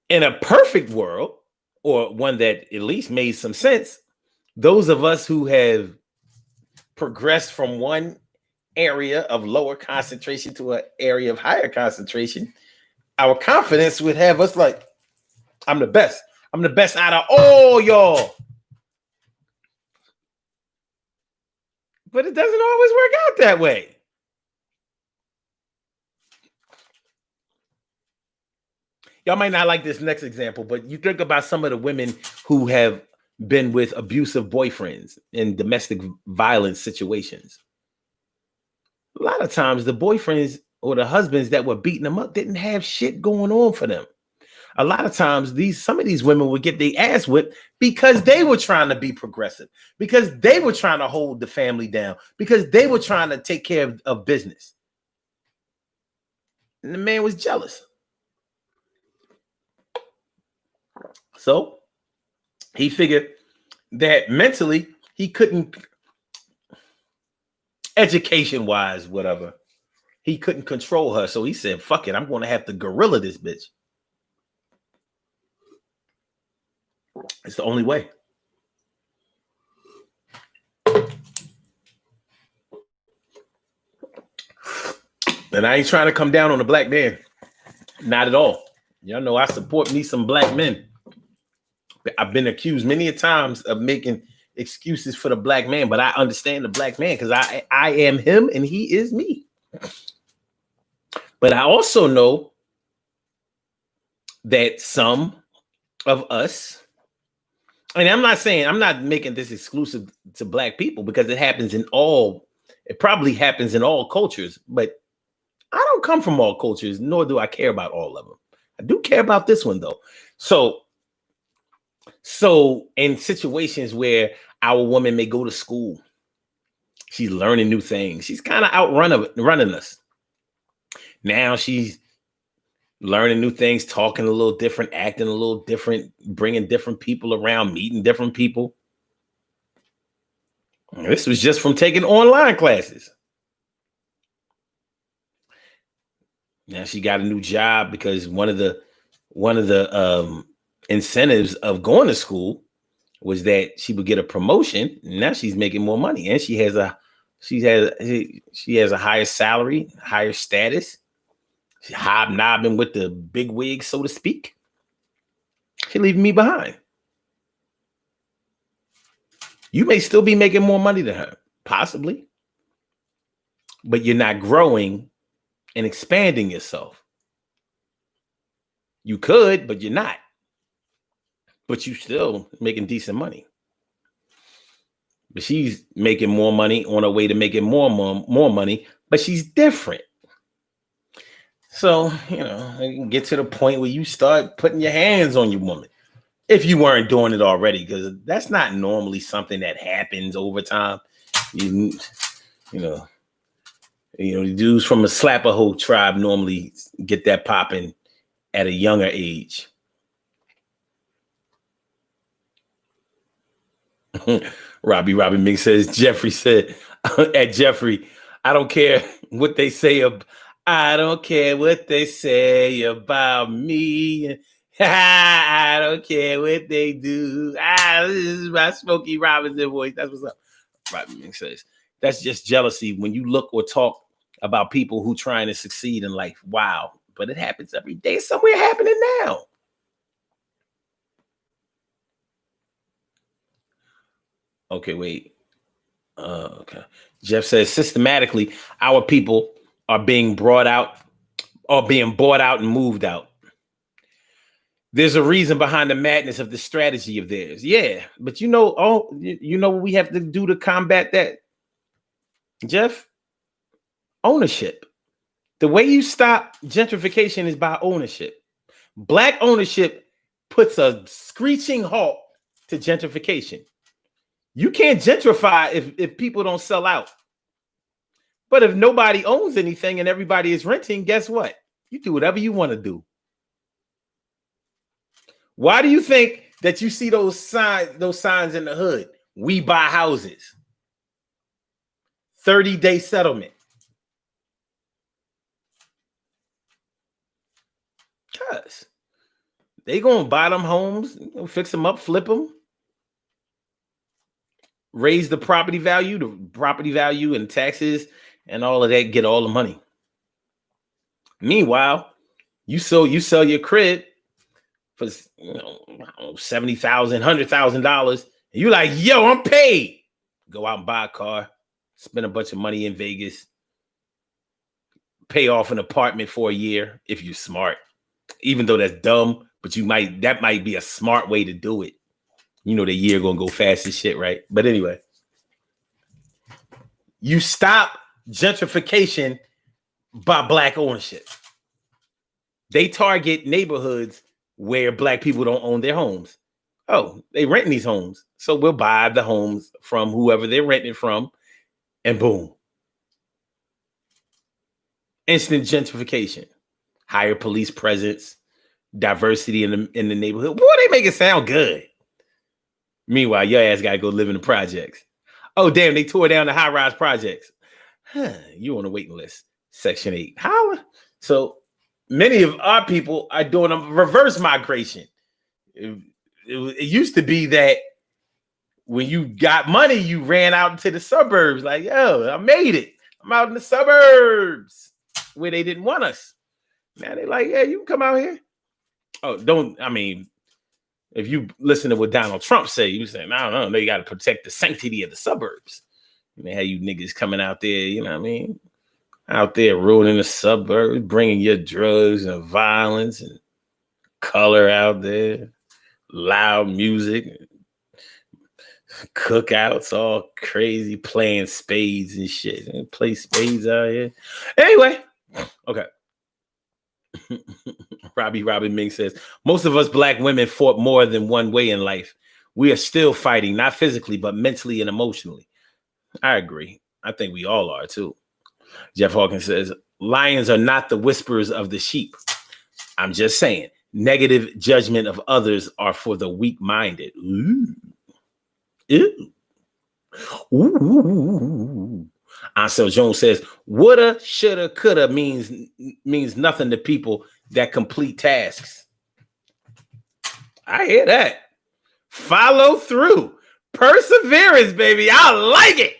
in a perfect world, or one that at least made some sense, those of us who have progressed from one area of lower concentration to an area of higher concentration, our confidence would have us like, I'm the best. I'm the best out of all y'all. But it doesn't always work out that way. Y'all might not like this next example, but you think about some of the women who have been with abusive boyfriends in domestic violence situations. A lot of times the boyfriends or the husbands that were beating them up didn't have shit going on for them. A lot of times some of these women would get their ass whipped because they were trying to be progressive, because they were trying to hold the family down, because they were trying to take care of business. And the man was jealous. So he figured that mentally he couldn't, education-wise, whatever, he couldn't control her. So he said, fuck it, I'm going to have to gorilla this bitch. It's the only way. And I ain't trying to come down on a black man. Not at all. Y'all know I support me some black men. I've been accused many a times of making excuses for the black man, but I understand the black man because I am him and he is me. But I also know that some of us, and I'm not making this exclusive to Black people, because it probably happens in all cultures, but I don't come from all cultures, nor do I care about all of them. I do care about this one though. So in situations where our woman may go to school, she's learning new things. She's kind of running us. Now she's learning new things, talking a little different, acting a little different, bringing different people around, meeting different people. This was just from taking online classes. Now she got a new job because one of the incentives of going to school was that she would get a promotion. Now she's making more money, and she has a higher salary, higher status. She's hobnobbing with the big wigs, so to speak. She's leaving me behind. You may still be making more money than her, possibly, but you're not growing and expanding yourself. You could, but you're not. But you still making decent money. But she's making more money on her way to making more money, but she's different. So, you get to the point where you start putting your hands on your woman, if you weren't doing it already, because that's not normally something that happens over time. The dudes from a Slapper-Hoe tribe normally get that popping at a younger age. Robbie Mink says, Jeffrey said, at Jeffrey, I don't care what they say about me. I don't care what they do. This is my Smokey Robinson voice. That's what's up. Robbie Mink says, that's just jealousy when you look or talk about people who trying to succeed in life. Wow. But it happens every day. It's somewhere happening now. Okay, wait. Okay. Jeff says, systematically, our people are being bought out and moved out. There's a reason behind the madness of the strategy of theirs. Yeah, but you know what we have to do to combat that, Jeff? Ownership. The way you stop gentrification is by ownership. Black ownership puts a screeching halt to gentrification. You can't gentrify if people don't sell out. But if nobody owns anything and everybody is renting, guess what? You do whatever you want to do. Why do you think that you see those signs in the hood? We buy houses. 30-day settlement. Because they gonna buy them homes, fix them up, flip them, raise the property value and taxes and all of that, get all the money. Meanwhile, you sell your crib for $70,000, $100,000, and you like, yo, I'm paid. Go out and buy a car, spend a bunch of money in Vegas, pay off an apartment for a year if you're smart. Even though that's dumb, but that might be a smart way to do it. The year gonna go fast as shit, right? But anyway, you stop gentrification by Black ownership. They target neighborhoods where Black people don't own their homes. Oh, they renting these homes, so we'll buy the homes from whoever they're renting from, and boom, instant gentrification. Higher police presence, diversity in the neighborhood. Boy, they make it sound good. Meanwhile, your ass gotta go live in the projects. Oh, damn, they tore down the high-rise projects. You on the waiting list. Section 8. Holla. So many of our people are doing a reverse migration. It used to be that when you got money, you ran out into the suburbs. Like, yo, I made it. I'm out in the suburbs where they didn't want us. Now they like, yeah, you can come out here. Oh, if you listen to what Donald Trump said, you saying, I don't know, they got to protect the sanctity of the suburbs. They have you niggas coming out there, you know what I mean? out there ruining the suburbs, bringing your drugs and violence and color out there, loud music, cookouts, all crazy, playing spades and shit. They play spades out here. Anyway, okay. Robbie Ming says, most of us black women fought more than one way in life. We are still fighting, not physically, but mentally and emotionally. I agree. I think we all are too. Jeff Hawkins says, lions are not the whisperers of the sheep. I'm just saying, negative judgment of others are for the weak-minded. Ooh. Ooh. Ooh. Ansel Jones says, woulda, shoulda, coulda means nothing to people that complete tasks. I hear that. Follow through. Perseverance, baby. I like it.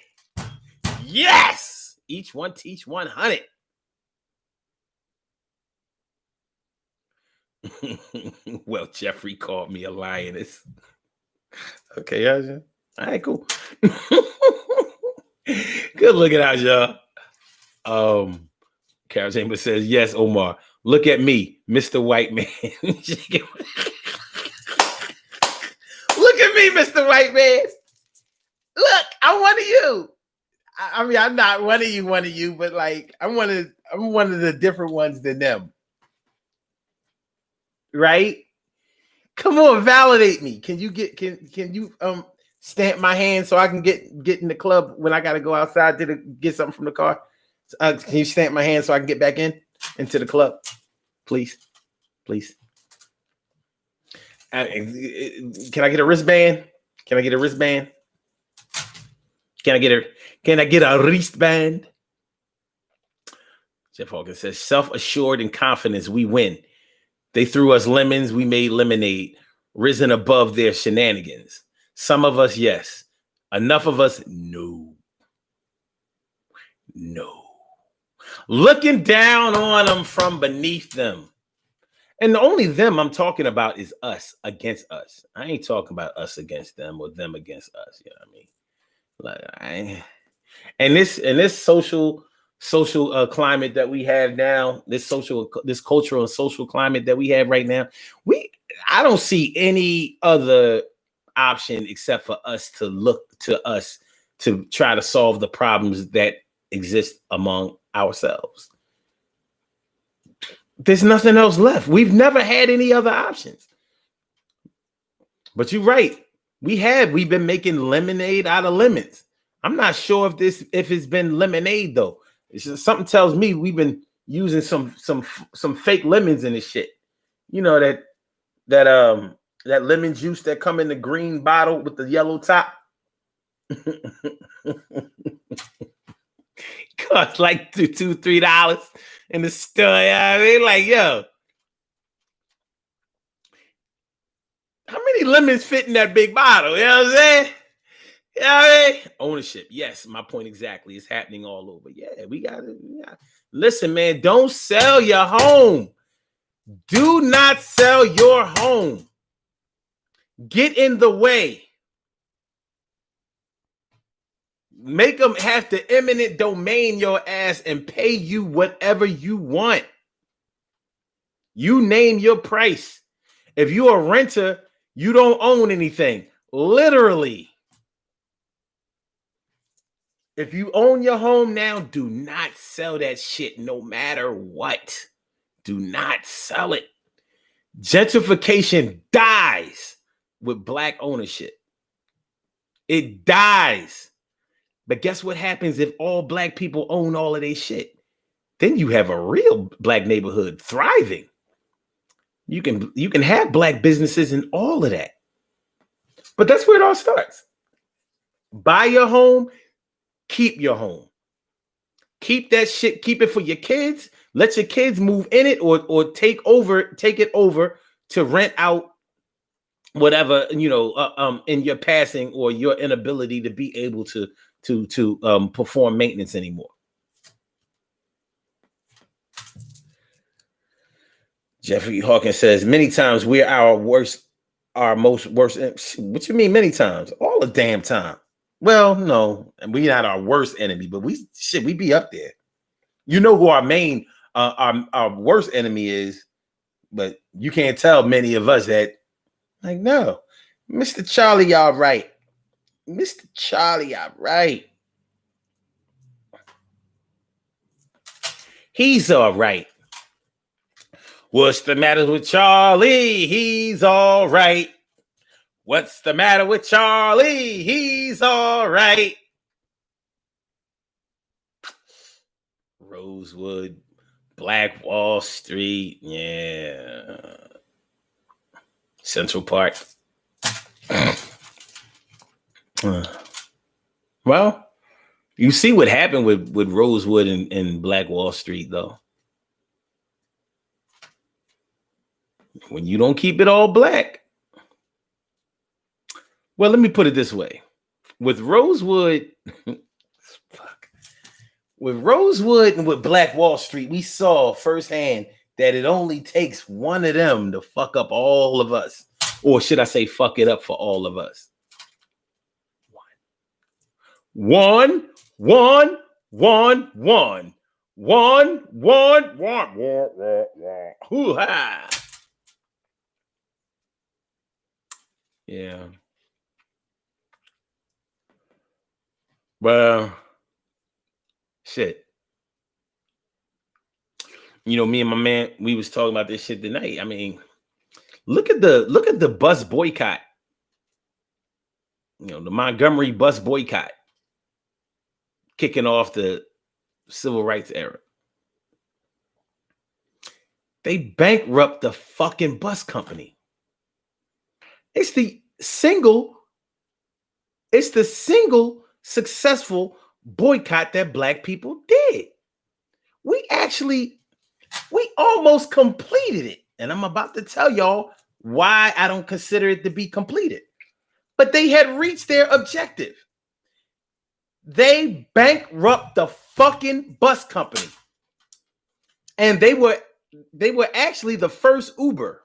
Yes. Each one teach 100. Well, Jeffrey called me a lioness. Okay, Aja. All right, cool. Good looking out, y'all. Carol Chambers says, yes, Omar. Look at me, Mr. White Man. Look at me, Mr. White Man. Look, I'm one of you. I mean, I'm not one of you, but like I'm one of the different ones than them. Right? Come on, validate me. Can you stamp my hand so I can get in the club when I gotta go outside to get something from the car? Can you stamp my hand so I can get back into the club? Please. Can I get a wristband? Can I get a wristband? Can I get a wristband? Jeff Hawkins says, self-assured and confidence, we win. They threw us lemons, we made lemonade, risen above their shenanigans. Some of us, yes. Enough of us, no. Looking down on them from beneath them. And the only them I'm talking about is us against us. I ain't talking about us against them or them against us. You know what I mean? And this social climate that we have now, this cultural and social climate that we have right now, I don't see any other option except for us to look to us to try to solve the problems that exist among ourselves. There's nothing else left. We've never had any other options. But you're right. We've been making lemonade out of lemons. I'm not sure if it's been lemonade though. It's just, something tells me we've been using some fake lemons in this shit. You know that lemon juice that come in the green bottle with the yellow top. Costs like $2-3 in the store. I mean, like, yo, how many lemons fit in that big bottle? You know what I'm saying? You know what I mean? Ownership. Yes, my point exactly. It's happening all over. Yeah, we got it. Listen, man, don't sell your home. Do not sell your home. Get in the way. Make them have to eminent domain your ass and pay you whatever you want. You name your price. If you're a renter, you don't own anything. Literally. If you own your home now, do not sell that shit no matter what. Do not sell it. Gentrification dies with black ownership. It dies. But guess what happens if all black people own all of their shit? Then you have a real black neighborhood thriving. You can have black businesses and all of that. But that's where it all starts. Buy your home, keep your home. Keep that shit, keep it for your kids. Let your kids move in it or take it over to rent out whatever, in your passing or your inability to be able to perform maintenance anymore. Jeffrey Hawkins says, many times we're our most worst. What you mean many times? All the damn time. Well, no, we're not our worst enemy, but we be up there. You know who our main, our worst enemy is, but you can't tell many of us that, like, no, Mr. Charlie, all right. Mr. Charlie, all right. He's all right. What's the matter with Charlie? He's all right. What's the matter with Charlie? He's all right. Rosewood, Black Wall Street, yeah. Central Park. Well, you see what happened with Rosewood and Black Wall Street, though. When you don't keep it all black. Well, let me put it this way. With Rosewood, with Rosewood and with Black Wall Street, we saw firsthand that it only takes one of them to fuck up all of us. Or should I say fuck it up for all of us? One. Hoo-ha. Yeah. Well, shit. You know, me and my man, we was talking about this shit tonight. I mean, look at the bus boycott. You know, the Montgomery bus boycott kicking off the civil rights era. They bankrupt the fucking bus company. It's the single successful boycott that black people did. We almost completed it. And I'm about to tell y'all why I don't consider it to be completed. But they had reached their objective. They bankrupt the fucking bus company. And they were actually the first Uber.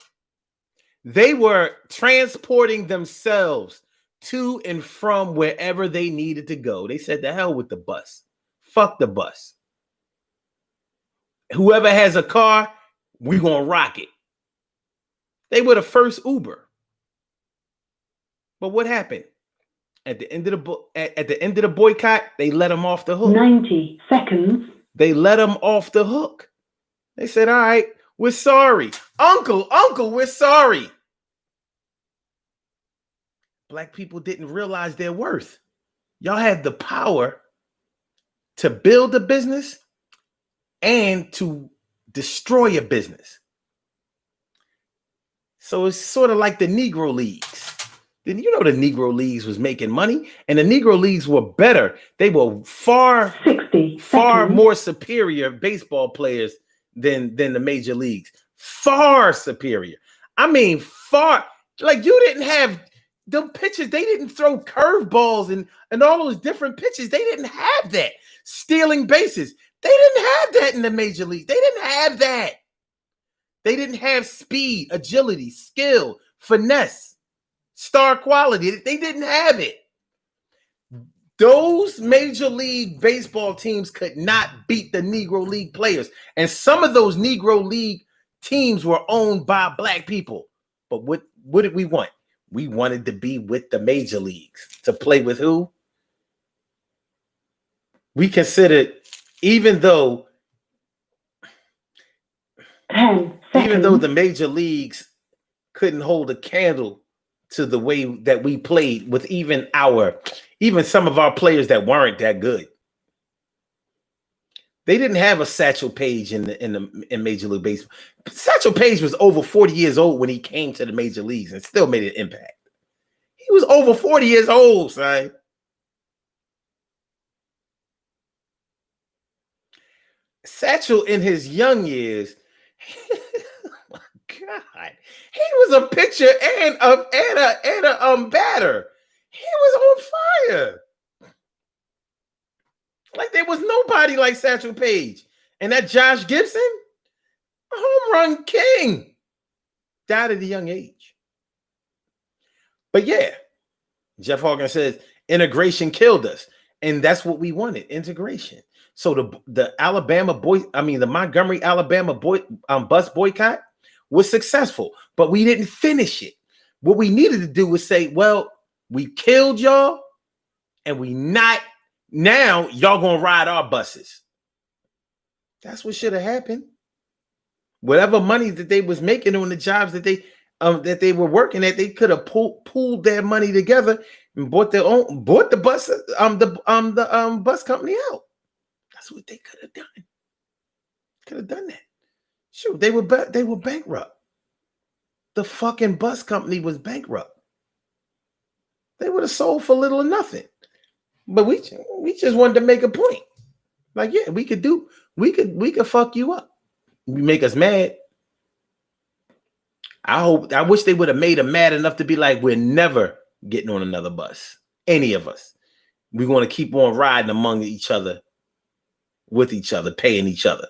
They were transporting themselves to and from wherever they needed to go. They said, the hell with the bus. Fuck the bus. Whoever has a car, we're going to rock it. They were the first Uber. But what happened? At the end of the boycott, they let them off the hook. 90 seconds. They let them off the hook. They said, all right, we're sorry. Uncle, we're sorry. Black people didn't realize their worth. Y'all had the power to build a business and to destroy a business. So it's sort of like the Negro Leagues. Then you know the Negro Leagues was making money, and the Negro Leagues were better. They were far more superior baseball players than the major leagues. Far superior. I mean, far. Like, you didn't have the pitchers. They didn't throw curveballs and all those different pitches. They didn't have that. Stealing bases. They didn't have that in the major leagues. They didn't have that. They didn't have speed, agility, skill, finesse, star quality. They didn't have it. Those Major League Baseball teams could not beat the Negro League players. And some of those Negro League teams were owned by black people. But what did we want? We wanted to be with the major leagues. To play with who? We considered, even though the major leagues couldn't hold a candle to the way that we played with even some of our players that weren't that good. They didn't have a Satchel Paige in Major League Baseball. Satchel Paige was over 40 years old when he came to the major leagues and still made an impact. He was over 40 years old, son. Satchel in his young years, oh my God, he was a pitcher and a batter. He was on fire. Like, there was nobody like Satchel Paige. And that Josh Gibson, a home run king, died at a young age. But yeah, Jeff Hawkins says integration killed us. And that's what we wanted, integration. So the the Montgomery, Alabama bus boycott was successful, but we didn't finish it. What we needed to do was say, well, we killed y'all, and now y'all gonna ride our buses. That's what should have happened. Whatever money that they was making on the jobs that they were working at, they could have pooled their money together and bought the bus company out. That's what they could have done. Could have done that. Sure, they were bankrupt. The fucking bus company was bankrupt. They would have sold for little or nothing. But we just wanted to make a point. Like, yeah, we could fuck you up. You make us mad. I wish they would have made them mad enough to be like, we're never getting on another bus. Any of us. We want to keep on riding among each other, with each other, paying each other.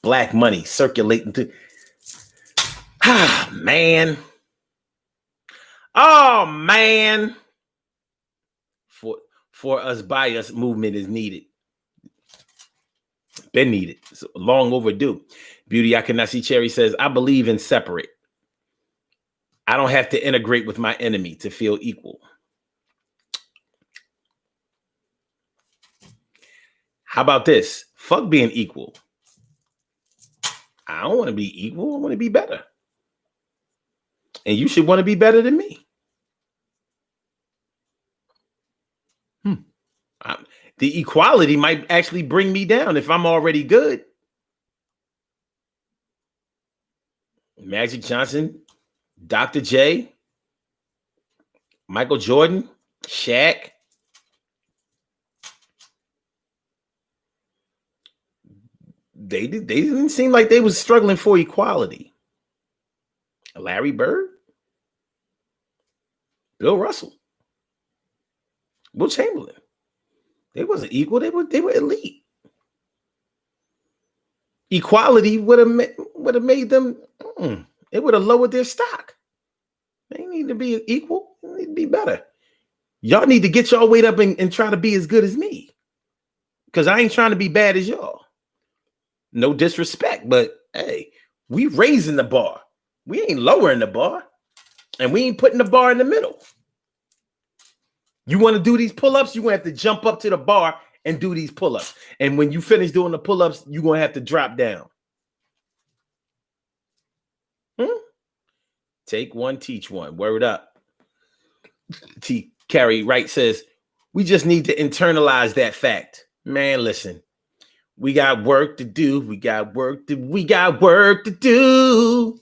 Black money circulating to. Man. Oh, man. For us, by us movement is needed. Been needed. It's long overdue. Beauty I Cannot See Cherry says, I believe in separate. I don't have to integrate with my enemy to feel equal. How about this? Fuck being equal. I don't want to be equal. I want to be better. And you should want to be better than me. The equality might actually bring me down if I'm already good. Magic Johnson, Dr. J, Michael Jordan, Shaq. They didn't seem like they was struggling for equality. Larry Bird, Bill Russell, Will Chamberlain. They wasn't equal. They were elite. Equality would have made them. It would have lowered their stock. They need to be equal. They need to be better. Y'all need to get y'all weight up and try to be as good as me. Because I ain't trying to be bad as y'all. No disrespect, but hey, we raising the bar. We ain't lowering the bar. And we ain't putting the bar in the middle. You want to do these pull-ups, you're going to have to jump up to the bar and do these pull-ups. And when you finish doing the pull-ups, you're going to have to drop down. Take one, teach one. Word up. T. Carrie Wright says, we just need to internalize that fact. Man, listen. We got work to do. We got work to do.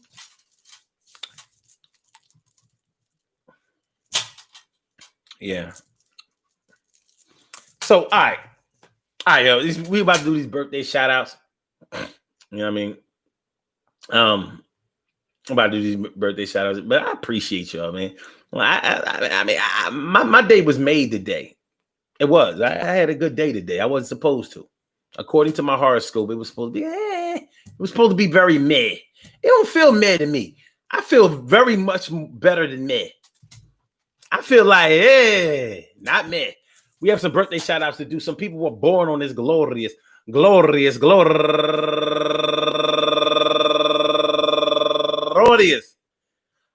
Yeah. So, all right, yo, we about to do these birthday shout outs. You know what I mean? I'm about to do these birthday shout outs, but I appreciate y'all, man. Well, my day was made today. It was. I had a good day today. I wasn't supposed to. According to my horoscope, it was supposed to be, it was supposed to be very meh. It don't feel meh to me. I feel very much better than meh. I feel like, not me. We have some birthday shout outs to do. Some people were born on this glorious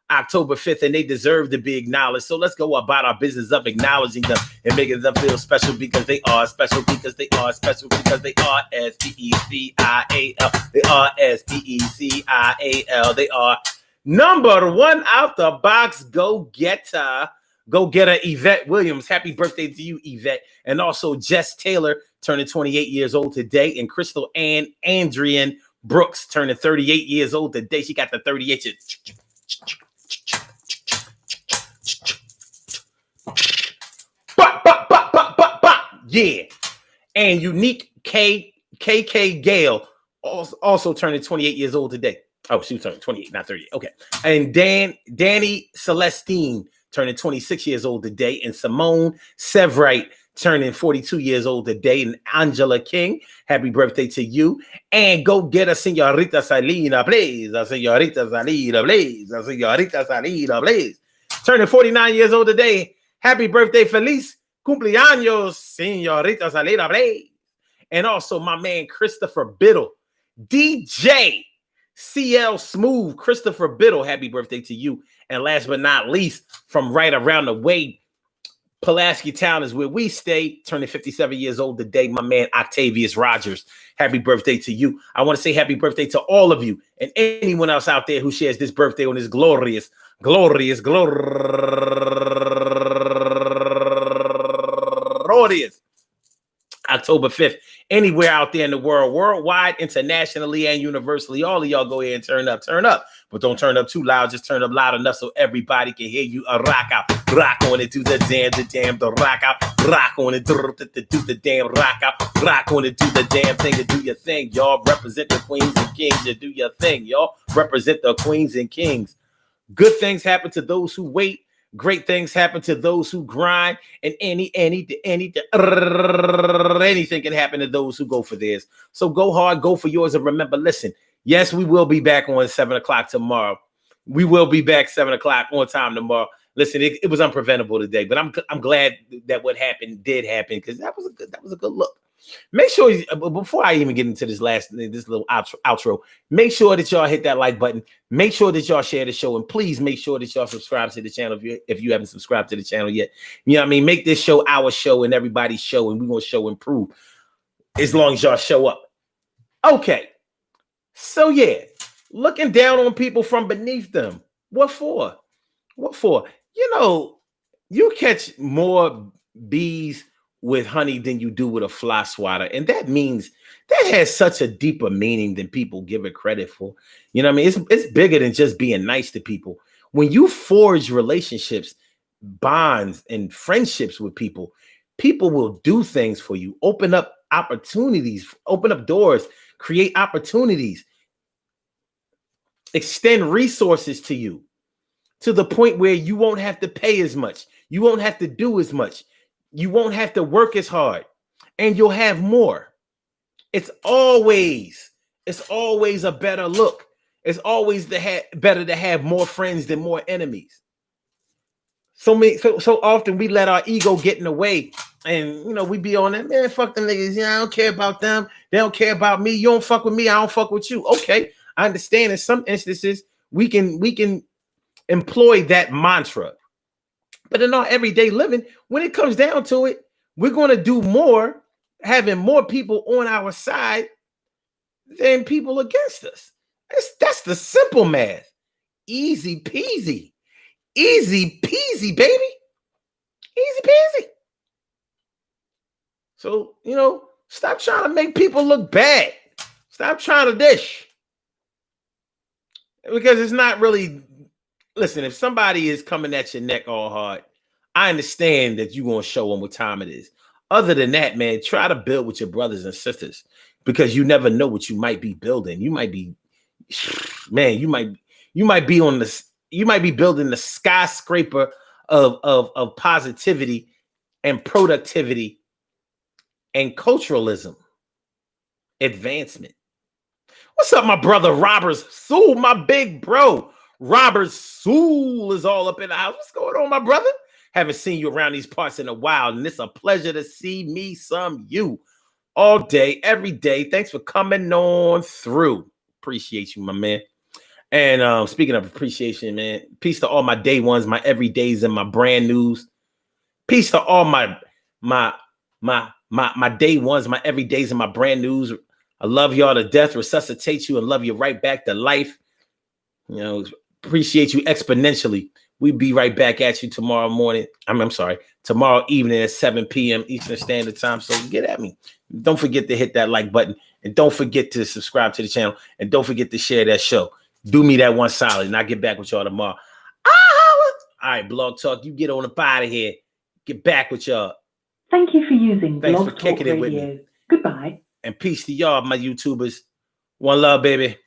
October 5th, and they deserve to be acknowledged. So let's go about our business of acknowledging them and making them feel special because they are special, because they are special, because they are S-P-E-C-I-A-L. They are S-P-E-C-I-A-L. They are number one out the box go-getter. Go-getter Yvette Williams. Happy birthday to you, Yvette. And also Jess Taylor turning 28 years old today. And Crystal Ann Andrian Brooks turning 38 years old today. She got the 38. Yeah. And Unique KK Gale also turning 28 years old today. Oh, she was turning 28, not 38. Okay. And Danny Celestine turning 26 years old today, and Simone Severite turning 42 years old today, and Angela King, happy birthday to you. And go get a Señorita Salina, please. A Señorita Salina, please. A Señorita Salina, please. Turning 49 years old today. Happy birthday, feliz cumpleaños, Señorita Salina, please. And also my man, Christopher Biddle, DJ CL Smooth, Christopher Biddle, happy birthday to you. And last but not least, from right around the way, Pulaski Town is where we stay, turning 57 years old today, my man Octavius Rogers. Happy birthday to you. I want to say happy birthday to all of you and anyone else out there who shares this birthday on this glorious October 5th, anywhere out there in the world, worldwide, internationally, and universally. All of y'all go ahead and turn up, but don't turn up too loud. Just turn up loud enough so everybody can hear you. Rock out, rock on it, do the damn, the rock out, rock on it, do the damn, rock out, rock on it, do the damn thing, to do your thing, y'all. Represent the queens and kings, to do your thing, y'all. Represent the queens and kings. Good things happen to those who wait. Great things happen to those who grind, and anything can happen to those who go for theirs. So go hard, go for yours, and remember, listen, yes, we will be back on 7 o'clock tomorrow. We will be back 7 o'clock on time tomorrow. Listen, it was unpreventable today, but I'm glad that what happened did happen, because that was a good look. Make sure, before I even get into this little outro, make sure that y'all hit that like button. Make sure that y'all share the show, and please make sure that y'all subscribe to the channel if you haven't subscribed to the channel yet. You know what I mean? Make this show our show and everybody's show, and we're gonna show improve as long as y'all show up. Okay, so yeah, looking down on people from beneath them. What for? What for? You know, you catch more bees with honey than you do with a fly swatter. And that means that has such a deeper meaning than people give it credit for. You know what I mean? It's bigger than just being nice to people. When you forge relationships, bonds, and friendships with people, people will do things for you, open up opportunities, open up doors, create opportunities, extend resources to you, to the point where you won't have to pay as much. You won't have to do as much. You won't have to work as hard, and you'll have more. It's always a better look. It's always better to have more friends than more enemies. So often we let our ego get in the way, and we be on that, man, fuck them niggas. I don't care about them. They don't care about me. You don't fuck with me. I don't fuck with you. Okay, I understand. In some instances, we can employ that mantra. But in our everyday living, when it comes down to it, we're going to do more, having more people on our side than people against us. That's the simple math. Easy peasy. Easy peasy, baby. Easy peasy. So, stop trying to make people look bad. Stop trying to dish. Because it's not really... Listen, if somebody is coming at your neck all hard, I understand that you're going to show them what time it is. Other than that, man, try to build with your brothers and sisters, because you never know what you might be building. You might be, man, you might be building the skyscraper of positivity and productivity and culturalism advancement. What's up, my brother Robert Sewell, my big bro? Robert Sewell is all up in the house. What's going on, my brother? Haven't seen you around these parts in a while, and it's a pleasure to see me some you all day, every day. Thanks for coming on through. Appreciate you, my man. And speaking of appreciation, man, peace to all my day ones, my everydays, and my brand news. Peace to all my day ones, my everydays, and my brand news. I love y'all to death, resuscitate you, and love you right back to life. Appreciate you exponentially. We'll be right back at you tomorrow morning. Tomorrow evening at 7 p.m. Eastern Standard Time. So get at me. Don't forget to hit that like button, and don't forget to subscribe to the channel, and don't forget to share that show. Do me that one solid, and I'll get back with y'all tomorrow. All right, Blog Talk, you get on up out of here. Get back with y'all. Thank you for using Thanks Blog for kicking Talk it with Radio. me. Goodbye. And peace to y'all, my YouTubers. One love, baby.